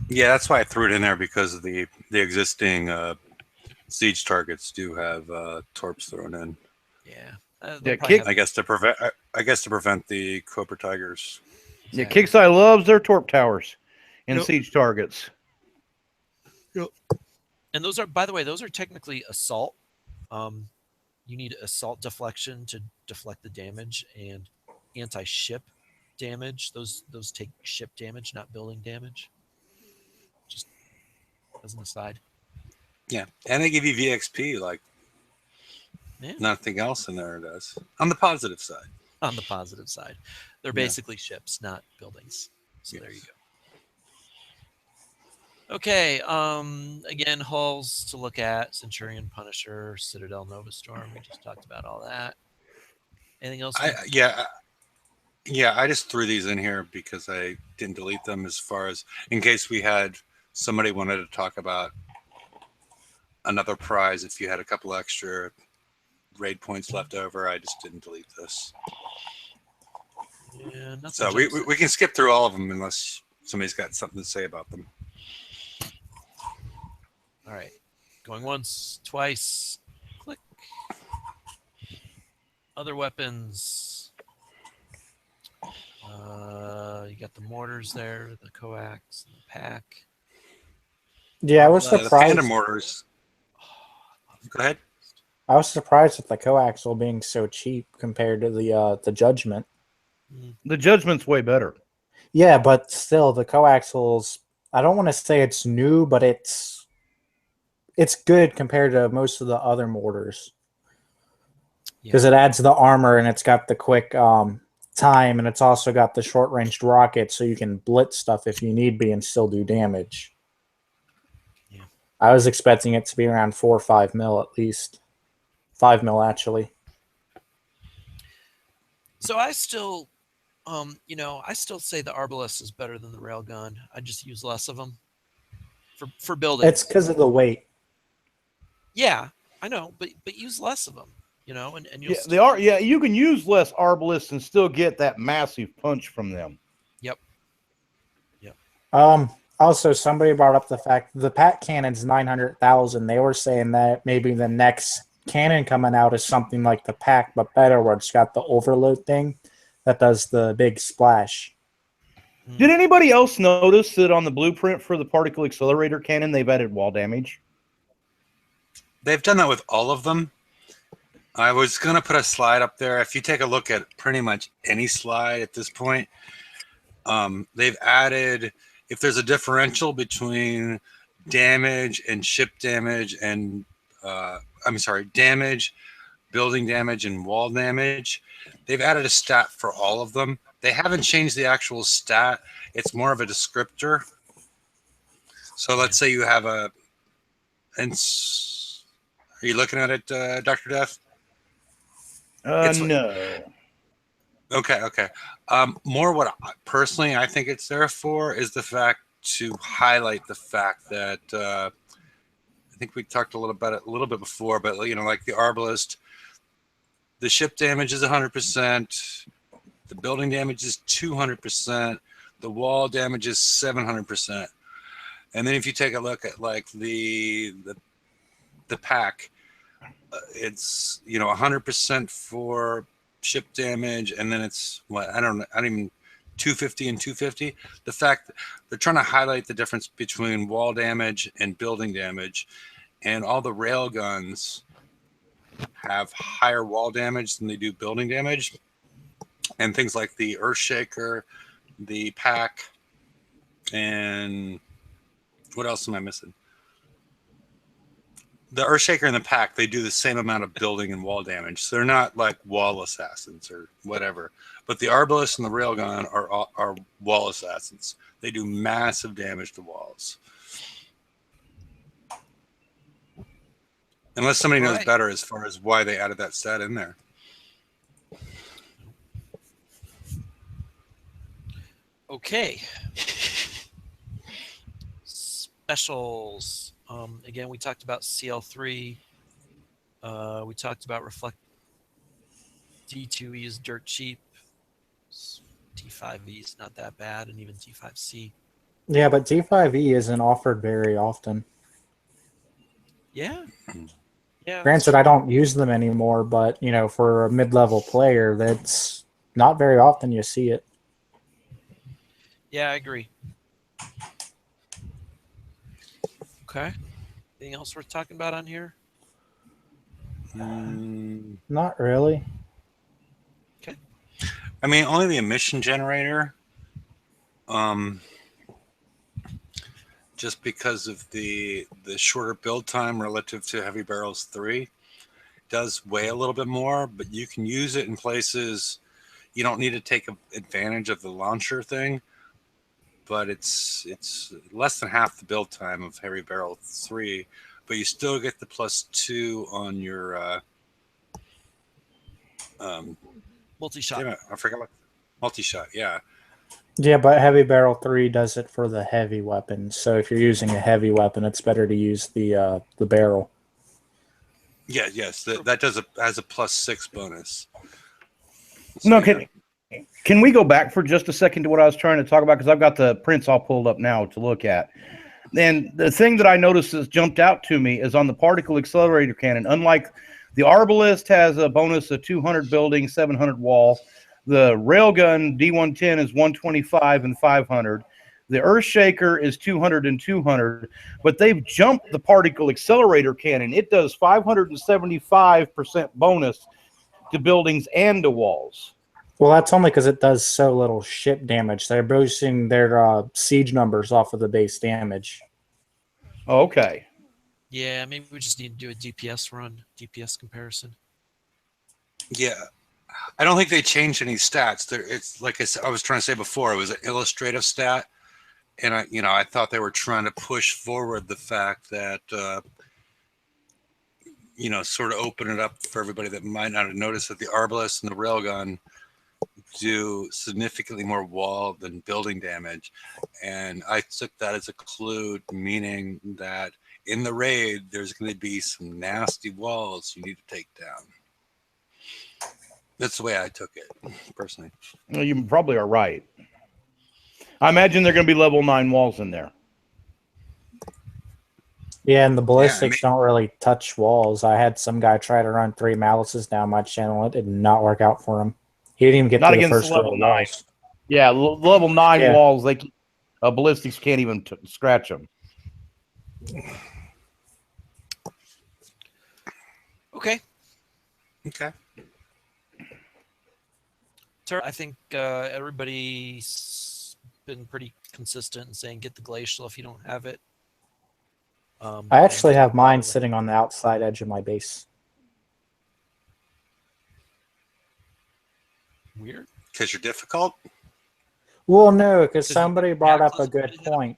Yeah, that's why I threw it in there, because of the existing siege targets do have torps thrown in. Yeah. Yeah, They'll probably have- I guess to prevent the Cobra Tigers. Yeah, exactly. Kickside loves their torp towers and Yep. siege targets. And those are, by the way, those are technically assault. You need assault deflection to deflect the damage, and anti-ship damage. Those take ship damage, not building damage. Just as an aside. Yeah, and they give you VXP like Yeah. nothing else in there does. On the positive side. On the positive side, they're Yeah. basically ships, not buildings. So there you Yes. go. Okay. Again, hulls to look at: Centurion, Punisher, Citadel, Nova Storm. We just talked about all that. Anything else? Yeah, I just threw these in here because I didn't delete them as far as in case we had somebody wanted to talk about another prize. If you had a couple extra raid points left over, I just didn't delete this. Yeah, nothing So we jumps we can skip through all of them unless somebody's got something to say about them. All right. Going once, twice. Click. Other weapons. You got the mortars there, the coax, and the pack. Yeah, I was The Phantom surprised. mortars. Go ahead. I was surprised at the coaxial being so cheap compared to the Judgment. The Judgment's way better. Yeah, but still, the coaxials. I don't want to say it's new, but it's good compared to most of the other mortars because it adds the armor and it's got the quick time, and it's also got the short ranged rocket, so you can blitz stuff if you need be and still do damage. Yeah. I was expecting it to be around 4 or 5 mil at least. 5 mil actually. So I still, I still say the Arbalest is better than the railgun. I just use less of them for building. It's because of the weight. Yeah, I know, but use less of them, and you'll Yeah, they are. Yeah, you can use less arbalists and still get that massive punch from them. Yep. Also, somebody brought up the fact the Pat cannon's 900,000. They were saying that maybe the next cannon coming out is something like the pack, but better, where it's got the overload thing that does the big splash. Did anybody else notice that on the blueprint for the particle accelerator cannon, they've added wall damage? They've done that with all of them. I was going to put a slide up there. If you take a look at pretty much any slide at this point, they've added, if there's a differential between damage and ship damage and, damage, building damage, and wall damage, they've added a stat for all of them. They haven't changed the actual stat. It's more of a descriptor. So let's say you have are you looking at it, Dr. Death? No. Okay. More what personally I think it's there for is the fact to highlight the fact that I think we talked a little about it a little bit before, but like the Arbalest, the ship damage is 100%, the building damage is 200%, the wall damage is 700%, and then if you take a look at like the pack, it's 100% for ship damage, and then it's I don't even 250 and 250. The fact that they're trying to highlight the difference between wall damage and building damage, and all the rail guns have higher wall damage than they do building damage, and things like the Earthshaker, the pack, and what else am I missing? The Earthshaker and the pack, they do the same amount of building and wall damage. So they're not like wall assassins or whatever. But the Arbalest and the Railgun are wall assassins. They do massive damage to walls. Unless somebody knows better as far as why they added that stat in there. Okay. Specials. Again, we talked about CL3. We talked about Reflect. D2E is dirt cheap. T5E is not that bad, and even T5C. Yeah, but T5E isn't offered very often. Yeah. Yeah. Granted, I don't use them anymore, but for a mid-level player, that's not very often you see it. Yeah, I agree. Okay. Anything else worth talking about on here? Not really. Okay. I mean, only the emission generator. Just because of the shorter build time relative to Heavy Barrels 3, does weigh a little bit more, but you can use it in places you don't need to take advantage of the launcher thing. But it's less than half the build time of Heavy Barrel 3, but you still get the +2 on your Multi-shot. damn it, I forgot what multi-shot. Yeah. Yeah, but Heavy Barrel 3 does it for the heavy weapons. So if you're using a heavy weapon, it's better to use the barrel. Yeah, yes, that does has a +6 bonus. So no, can we go back for just a second to what I was trying to talk about? Because I've got the prints all pulled up now to look at. And the thing that I noticed has jumped out to me is on the particle accelerator cannon. Unlike the Arbalist has a bonus of 200 building, 700 wall. The railgun D110 is 125 and 500. The Earthshaker is 200 and 200. But they've jumped the particle accelerator cannon. It does 575% bonus to buildings and to walls. Well, that's only because it does so little ship damage. They're boosting their siege numbers off of the base damage. Okay. Yeah, maybe we just need to do a DPS run, DPS comparison. Yeah. I don't think they changed any stats. It's like I was trying to say before, it was an illustrative stat. And I thought they were trying to push forward the fact that, sort of open it up for everybody that might not have noticed that the Arbalist and the Railgun do significantly more wall than building damage. And I took that as a clue, meaning that in the raid, there's going to be some nasty walls you need to take down. That's the way I took it, personally. Well, you probably are right. I imagine they're going to be level 9 walls in there. Yeah, and the ballistics don't really touch walls. I had some guy try to run 3 malices down my channel. It did not work out for him. He didn't even get to the first level 9. Walls. Yeah, level 9 walls, ballistics can't even scratch them. Okay. Okay. I think everybody's been pretty consistent in saying get the glacial if you don't have it. I actually have mine sitting on the outside edge of my base. Weird. Because you're difficult? Well, no, because somebody brought up a good point.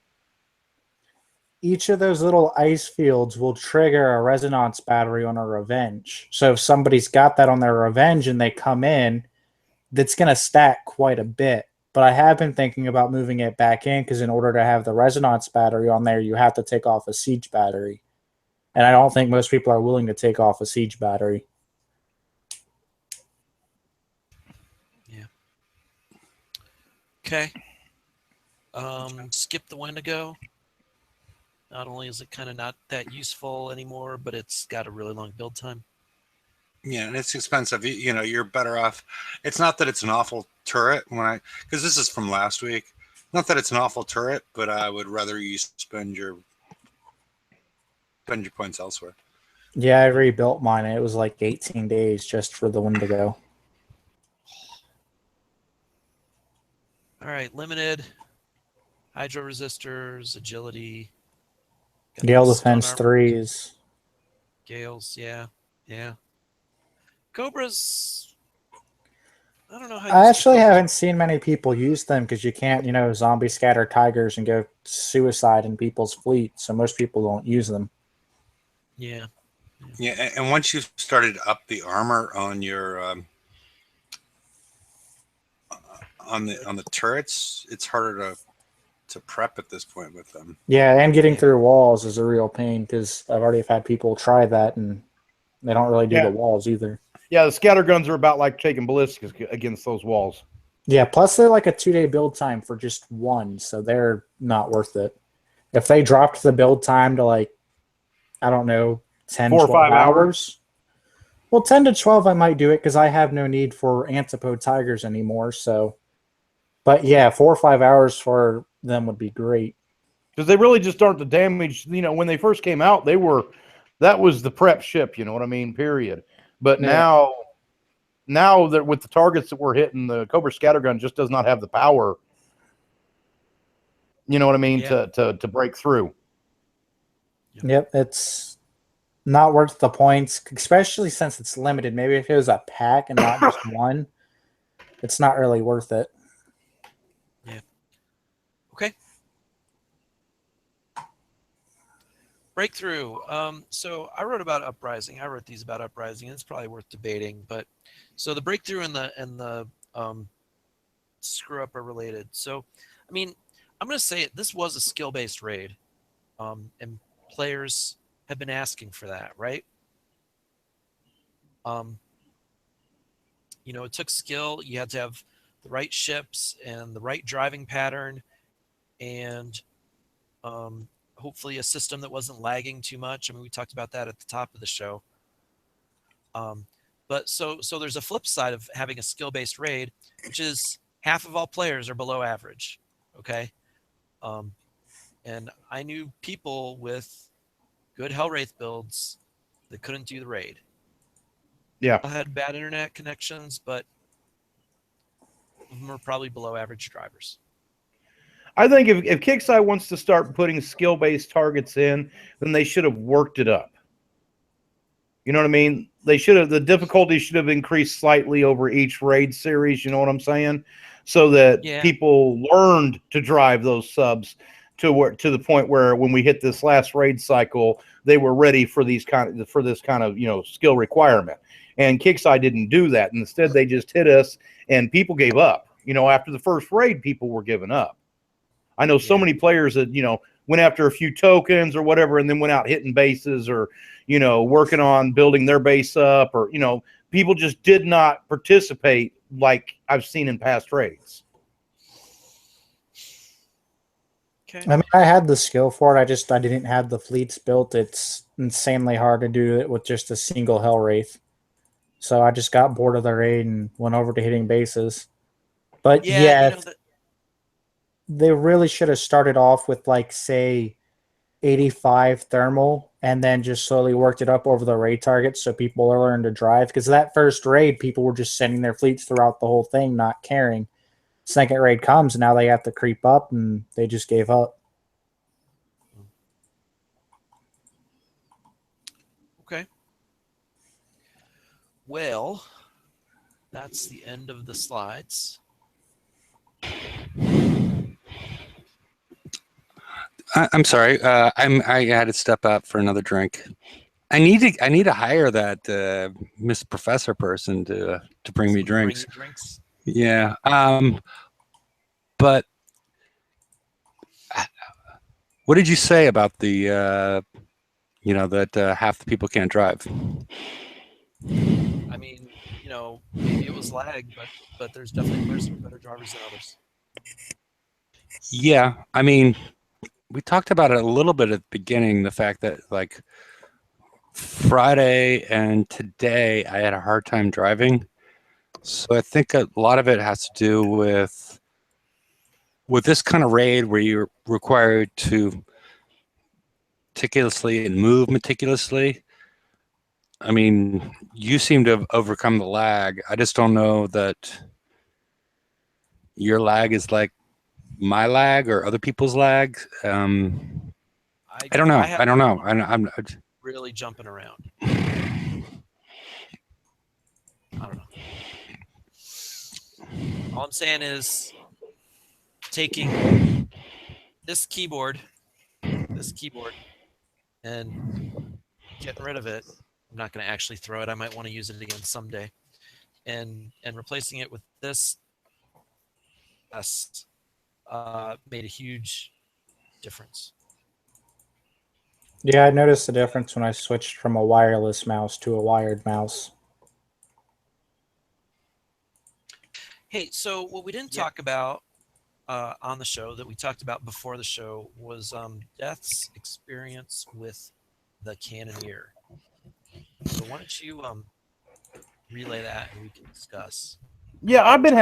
Each of those little ice fields will trigger a resonance battery on a revenge. So if somebody's got that on their revenge and they come in, that's going to stack quite a bit. But I have been thinking about moving it back in because in order to have the resonance battery on there, you have to take off a siege battery. And I don't think most people are willing to take off a siege battery. Yeah. Okay. Skip the Wendigo. Not only is it kind of not that useful anymore, but it's got a really long build time. Yeah, and it's expensive. You're better off. It's not that it's an awful turret because this is from last week. Not that it's an awful turret, but I would rather you spend your points elsewhere. Yeah, I rebuilt mine. And it was like 18 days just for the Wendigo. All right, limited hydro resistors, agility. Gale defense 3s. Gales, yeah. Cobras. I don't know how. I actually haven't seen many people use them because you can't, zombie scatter tigers and go suicide in people's fleet. So most people don't use them. Yeah. Yeah, and once you've started up the armor on your on the turrets, it's harder to prep at this point with them. Yeah, and getting through walls is a real pain because I've already had people try that and they don't really do the walls either. Yeah, the scatter guns are about like taking ballistics against those walls. Yeah, plus they're like a 2-day build time for just one, so they're not worth it. If they dropped the build time to 10, 4 or 12 5 hours. hours. Well, 10 to 12, I might do it because I have no need for antipode tigers anymore. So, but yeah, 4 or 5 hours for them would be great. Because they really just aren't the damage. You know, when they first came out, that was the prep ship. You know what I mean? Period. But Yeah. now that with the targets that we're hitting, the Cobra Scattergun just does not have the power. You know what I mean? Yeah. To break through. Yep, it's not worth the points, especially since it's limited. Maybe if it was a pack and not just one, it's not really worth it. Okay. Breakthrough. So I wrote about Uprising. I wrote these about Uprising. It's probably worth debating, but so the breakthrough and the screw up are related. So, I mean, I'm going to say it. This was a skill-based raid, and players have been asking for that, right? You know, it took skill. You had to have the right ships and the right driving pattern, and hopefully a system that wasn't lagging too much. I mean, we talked about that at the top of the show. But so there's a flip side of having a skill-based raid, which is half of all players are below average. Okay. And I knew people with good Hellwraith builds that couldn't do the raid. Yeah. I had bad internet connections, but them are probably below average drivers. I think if Kickside wants to start putting skill-based targets in, then they should have worked it up. You know what I mean? The difficulty should have increased slightly over each raid series, you know what I'm saying? So that people learned to drive those subs to the point where when we hit this last raid cycle, they were ready for this kind of, you know, skill requirement. And Kickside didn't do that. Instead, they just hit us and people gave up. You know, after the first raid, people were giving up. I know so many players that, you know, went after a few tokens or whatever and then went out hitting bases or, you know, working on building their base up, or, you know, people just did not participate like I've seen in past raids. Okay. I mean, I had the skill for it. I didn't have the fleets built. It's insanely hard to do it with just a single Hellwraith. So I just got bored of the raid and went over to hitting bases. But Yeah, you know that. They really should have started off with, like, say, 85 thermal and then just slowly worked it up over the raid targets so people learned to drive. Because that first raid, people were just sending their fleets throughout the whole thing, not caring. Second raid comes, and now they have to creep up, and they just gave up. Okay. Well, that's the end of the slides. I'm sorry. I had to step out for another drink. I need to hire that Miss Professor person to bring me drinks. Yeah. But what did you say about the you know, that half the people can't drive? I mean, you know, maybe it was lag, but there's definitely players who are better drivers than others. Yeah, I mean, we talked about it a little bit at the beginning, the fact that, like, Friday and today I had a hard time driving. So I think a lot of it has to do with this kind of raid where you're required to meticulously and move meticulously. I mean, you seem to have overcome the lag. I just don't know that your lag is like my lag or other people's lag. I don't know. I don't know. I'm really jumping around. I don't know. All I'm saying is taking this keyboard and getting rid of it. I'm not going to actually throw it. I might want to use it again someday. And replacing it with this made a huge difference. Yeah, I noticed the difference when I switched from a wireless mouse to a wired mouse. Hey, so what we didn't talk about on the show that we talked about before the show was Death's experience with the Cannoneer. So why don't you relay that and we can discuss. Yeah, I've been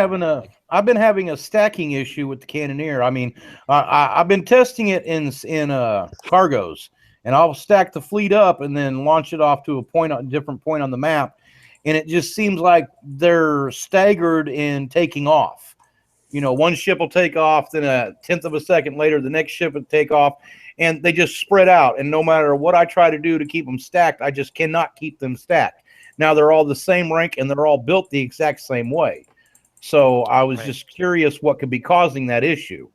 having a stacking issue with the Cannoneer. I mean, I've been testing it in cargos, and I'll stack the fleet up and then launch it off to a different point on the map, and it just seems like they're staggered in taking off. You know, one ship will take off, then a tenth of a second later, the next ship will take off, and they just spread out. And no matter what I try to do to keep them stacked, I just cannot keep them stacked. Now they're all the same rank and they're all built the exact same way. So I was just curious what could be causing that issue.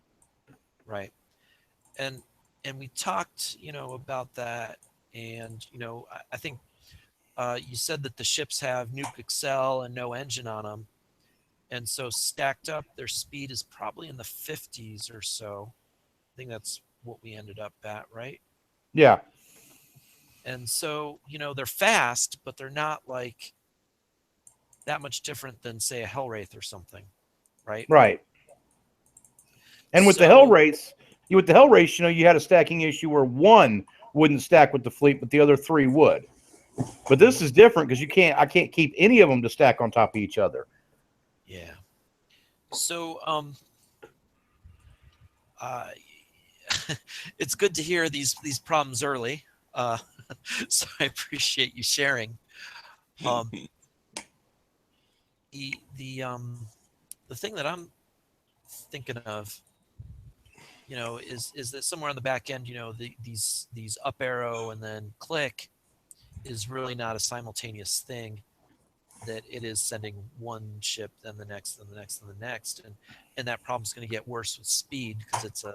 Right. And we talked, about that. And, I think you said that the ships have Nuke Excel and no engine on them. And so stacked up, their speed is probably in the 50s or so. I think that's what we ended up at, right? Yeah. And so, they're fast, but they're not like that much different than, say, a Hellwraith or something, right? Right. And with the Hellwraiths, you had a stacking issue where one wouldn't stack with the fleet, but the other three would. But this is different because I can't keep any of them to stack on top of each other. Yeah. So, it's good to hear these problems early. So I appreciate you sharing. The thing that I'm thinking of, is that somewhere on the back end, these up arrow and then click is really not a simultaneous thing. That it is sending one ship, then the next, then the next, then the next, and that problem's going to get worse with speed because it's a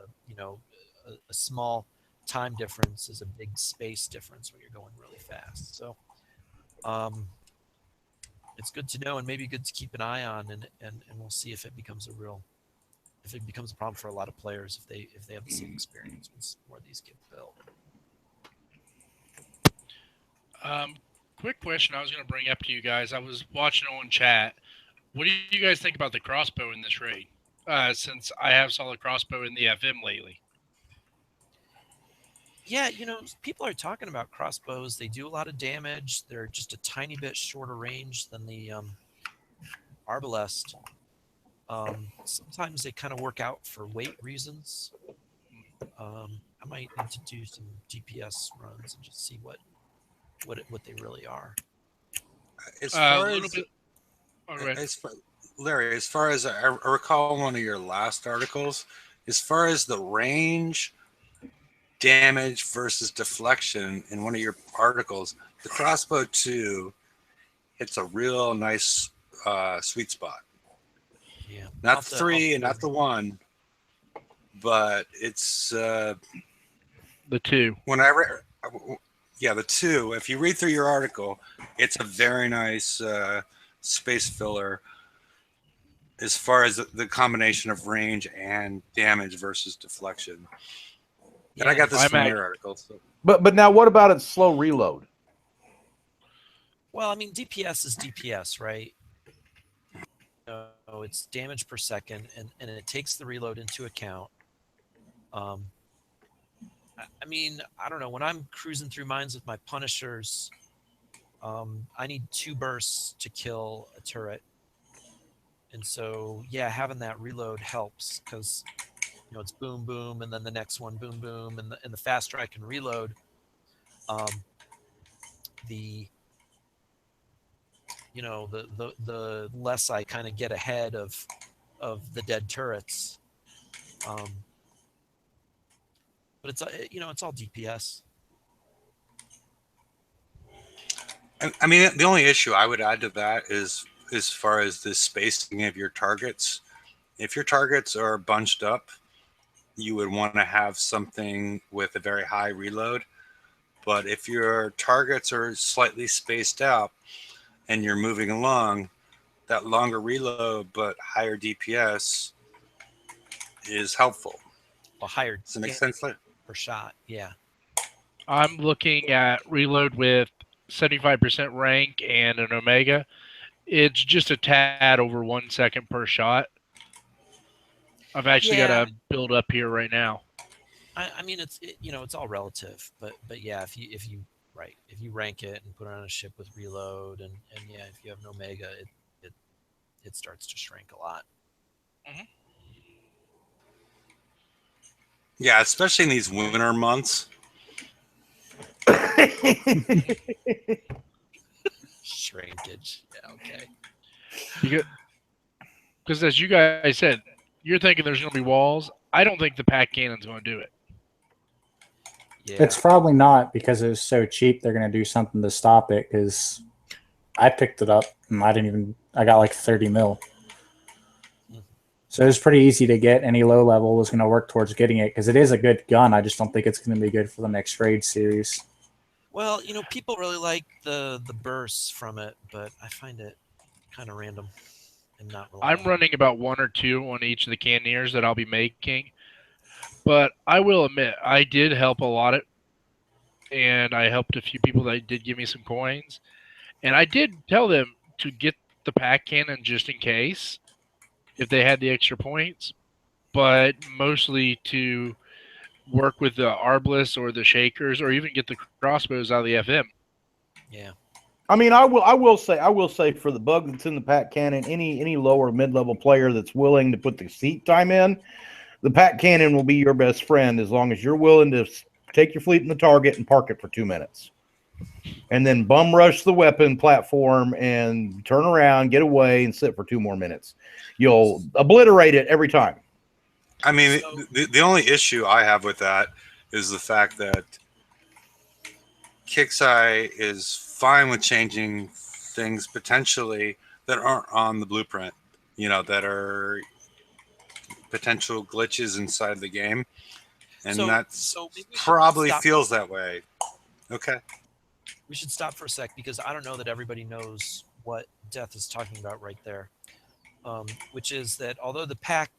small time difference is a big space difference when you're going really fast. So it's good to know and maybe good to keep an eye on, and we'll see if it becomes a problem for a lot of players if they have the same experience once more of these get built. Quick question I was going to bring up to you guys. I was watching on chat. What do you guys think about the crossbow in this raid? Since I have saw the crossbow in the FM lately. Yeah, people are talking about crossbows. They do a lot of damage. They're just a tiny bit shorter range than the arbalest. Sometimes they kind of work out for weight reasons. I might need to do some DPS runs and just see what they really are. Larry, as far as I recall one of your last articles, as far as the range, damage versus deflection in one of your articles, the crossbow 2 hits a real nice sweet spot. Yeah, not the 3 and not the 1, but it's the 2. The 2. If you read through your article, it's a very nice space filler as far as the combination of range and damage versus deflection. Yeah, and I got this from your article. So. But now what about its slow reload? Well, I mean, DPS is DPS, right? It's damage per second, and it takes the reload into account. I mean, I don't know. When I'm cruising through mines with my Punishers, I need 2 bursts to kill a turret. And so, yeah, having that reload helps because, it's boom, boom, and then the next one, boom, boom. And the faster I can reload, the less I kind of get ahead of the dead turrets. But it's it's all DPS. I mean, the only issue I would add to that is as far as the spacing of your targets. If your targets are bunched up, you would want to have something with a very high reload. But if your targets are slightly spaced out and you're moving along, that longer reload but higher DPS is helpful. Well, higher. Does it make sense? Per shot, yeah. I'm looking at reload with 75% rank and an Omega. It's just a tad over 1 second per shot. I've actually got a build up here right now. I mean, it's all relative, but yeah, if you Right. If you rank it and put it on a ship with reload, and yeah, if you have an Omega, it starts to shrink a lot. Yeah, especially in these winter months. Shrinkage. Yeah. Okay. Because as you guys said, you're thinking there's going to be walls. I don't think the pack cannon's going to do it. Yeah. It's probably not because it was so cheap. They're going to do something to stop it. Because I picked it up and I got like 30 mil. So it was pretty easy to get. Any low level was going to work towards getting it because it is a good gun. I just don't think it's going to be good for the next raid series. Well, people really like the bursts from it, but I find it kind of random and not reliable. I'm running about 1 or 2 on each of the cannoneers that I'll be making. But I will admit, I did help a lot, and I helped a few people that did give me some coins. And I did tell them to get the pack cannon just in case, if they had the extra points, but mostly to work with the Arbalest or the Shakers, or even get the crossbows out of the FM. Yeah. I mean, I will say for the bug that's in the pack cannon, any lower mid-level player that's willing to put the seat time in, the pack cannon will be your best friend as long as you're willing to take your fleet in the target and park it for 2 minutes. And then bum rush the weapon platform and turn around, get away, and sit for 2 more minutes. You'll obliterate it every time. I mean, the only issue I have with that is the fact that Kixeye is fine with changing things potentially that aren't on the blueprint, that are potential glitches inside the game. And that's probably feels that way. Okay. We should stop for a sec because I don't know that everybody knows what Death is talking about right there, which is that although the pack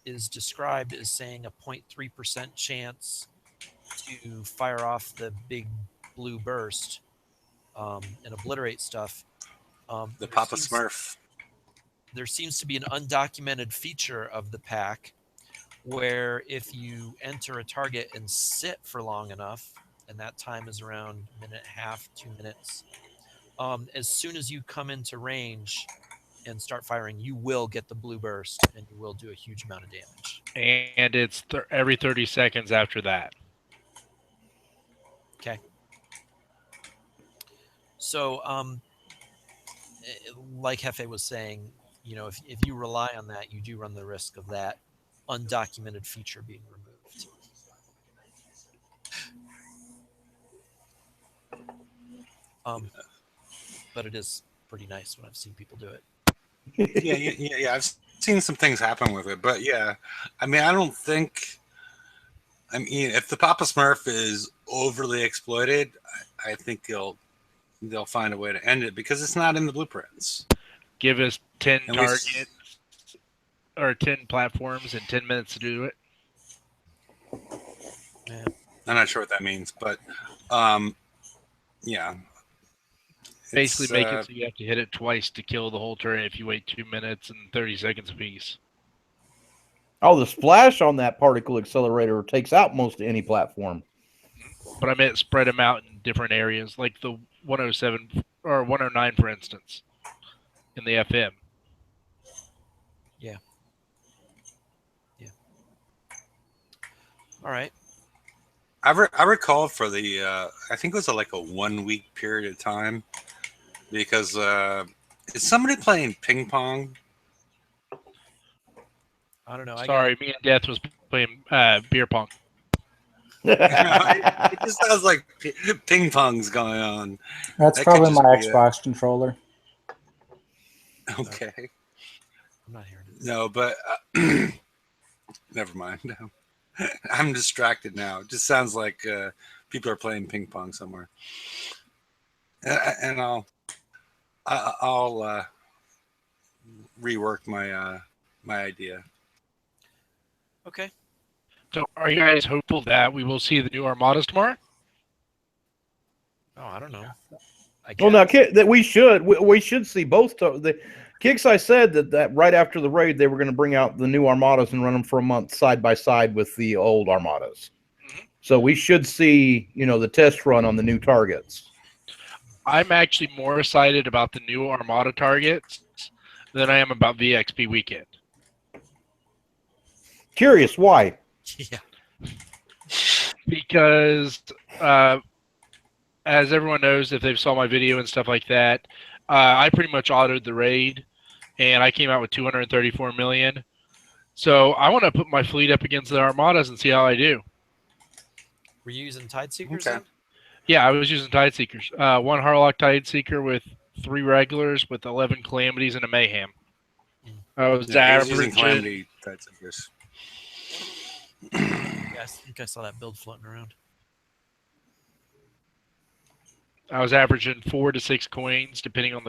is described as saying a 0.3% chance to fire off the big blue burst and obliterate stuff, the Papa Smurf. There seems to be an undocumented feature of the pack where if you enter a target and sit for long enough, and that time is around 1.5 minutes, 2 minutes, as soon as you come into range and start firing, you will get the blue burst and you will do a huge amount of damage. And it's every 30 seconds after that. Okay. So, like Hefe was saying, if you rely on that, you do run the risk of that undocumented feature being removed. But it is pretty nice when I've seen people do it. Yeah. I've seen some things happen with it, but yeah, I mean, if the Papa Smurf is overly exploited, I think they'll find a way to end it because it's not in the blueprints. Give us 10 targets or 10 platforms and 10 minutes to do it. Yeah. I'm not sure what that means, but yeah. Basically make it so you have to hit it twice to kill the whole turret if you wait 2 minutes and 30 seconds apiece. Oh, the splash on that particle accelerator takes out most of any platform. But I meant spread them out in different areas, like the 107 or 109, for instance, in the FM. Yeah. All right. I recall for the I think it was like a 1 week period of time because is somebody playing ping pong? I don't know. Sorry, me and Death was playing beer pong. It just sounds like ping pong's going on. That's probably my Xbox controller. Okay. I'm not hearing it. No, but never mind. No. I'm distracted now. It just sounds like people are playing ping pong somewhere. And I'll rework my idea. Okay. So, are you guys hopeful that we will see the new Armadas tomorrow? Oh, I don't know. Well, now that we should see both. The Kixeye said that right after the raid they were going to bring out the new Armadas and run them for a month side by side with the old Armadas. So we should see, the test run on the new targets. I'm actually more excited about the new Armada targets than I am about VXP weekend. Curious why? Yeah. Because as everyone knows, if they've saw my video and stuff like that, I pretty much autoed the raid, and I came out with 234 million. So I want to put my fleet up against the Armadas and see how I do. Were you using Tide Seekers Okay. then? Yeah, I was using Tide Seekers. One Harlock Tide Seeker with 3 regulars with 11 calamities and a mayhem. I was Yeah, he's using averaging. calamity types of this. Yeah, I think I saw that build floating around. I was averaging 4 to 6 coins, depending on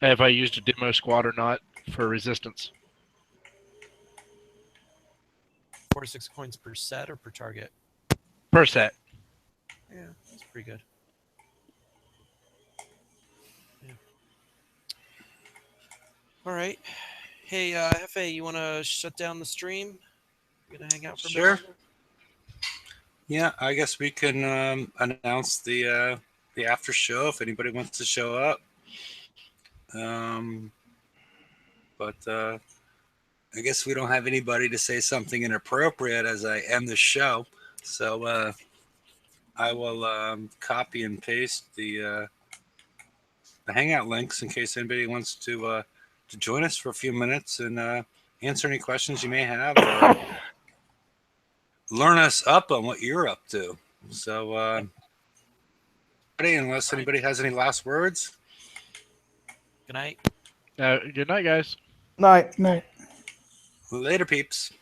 if I used a demo squad or not for resistance. 4 to 6 coins per set or per target? Per set. Yeah, that's pretty good. Yeah. All right. Hey, Hefe, you want to shut down the stream? You gonna hang out for a Sure. bit? Yeah, I guess we can announce the after show if anybody wants to show up. But I guess we don't have anybody to say something inappropriate as I end the show. So I will copy and paste the Hangout links in case anybody wants to join us for a few minutes and answer any questions you may have or learn us up on what you're up to. So, unless anybody has any last words. Good night. Good night, guys. Night. Night. Later, peeps.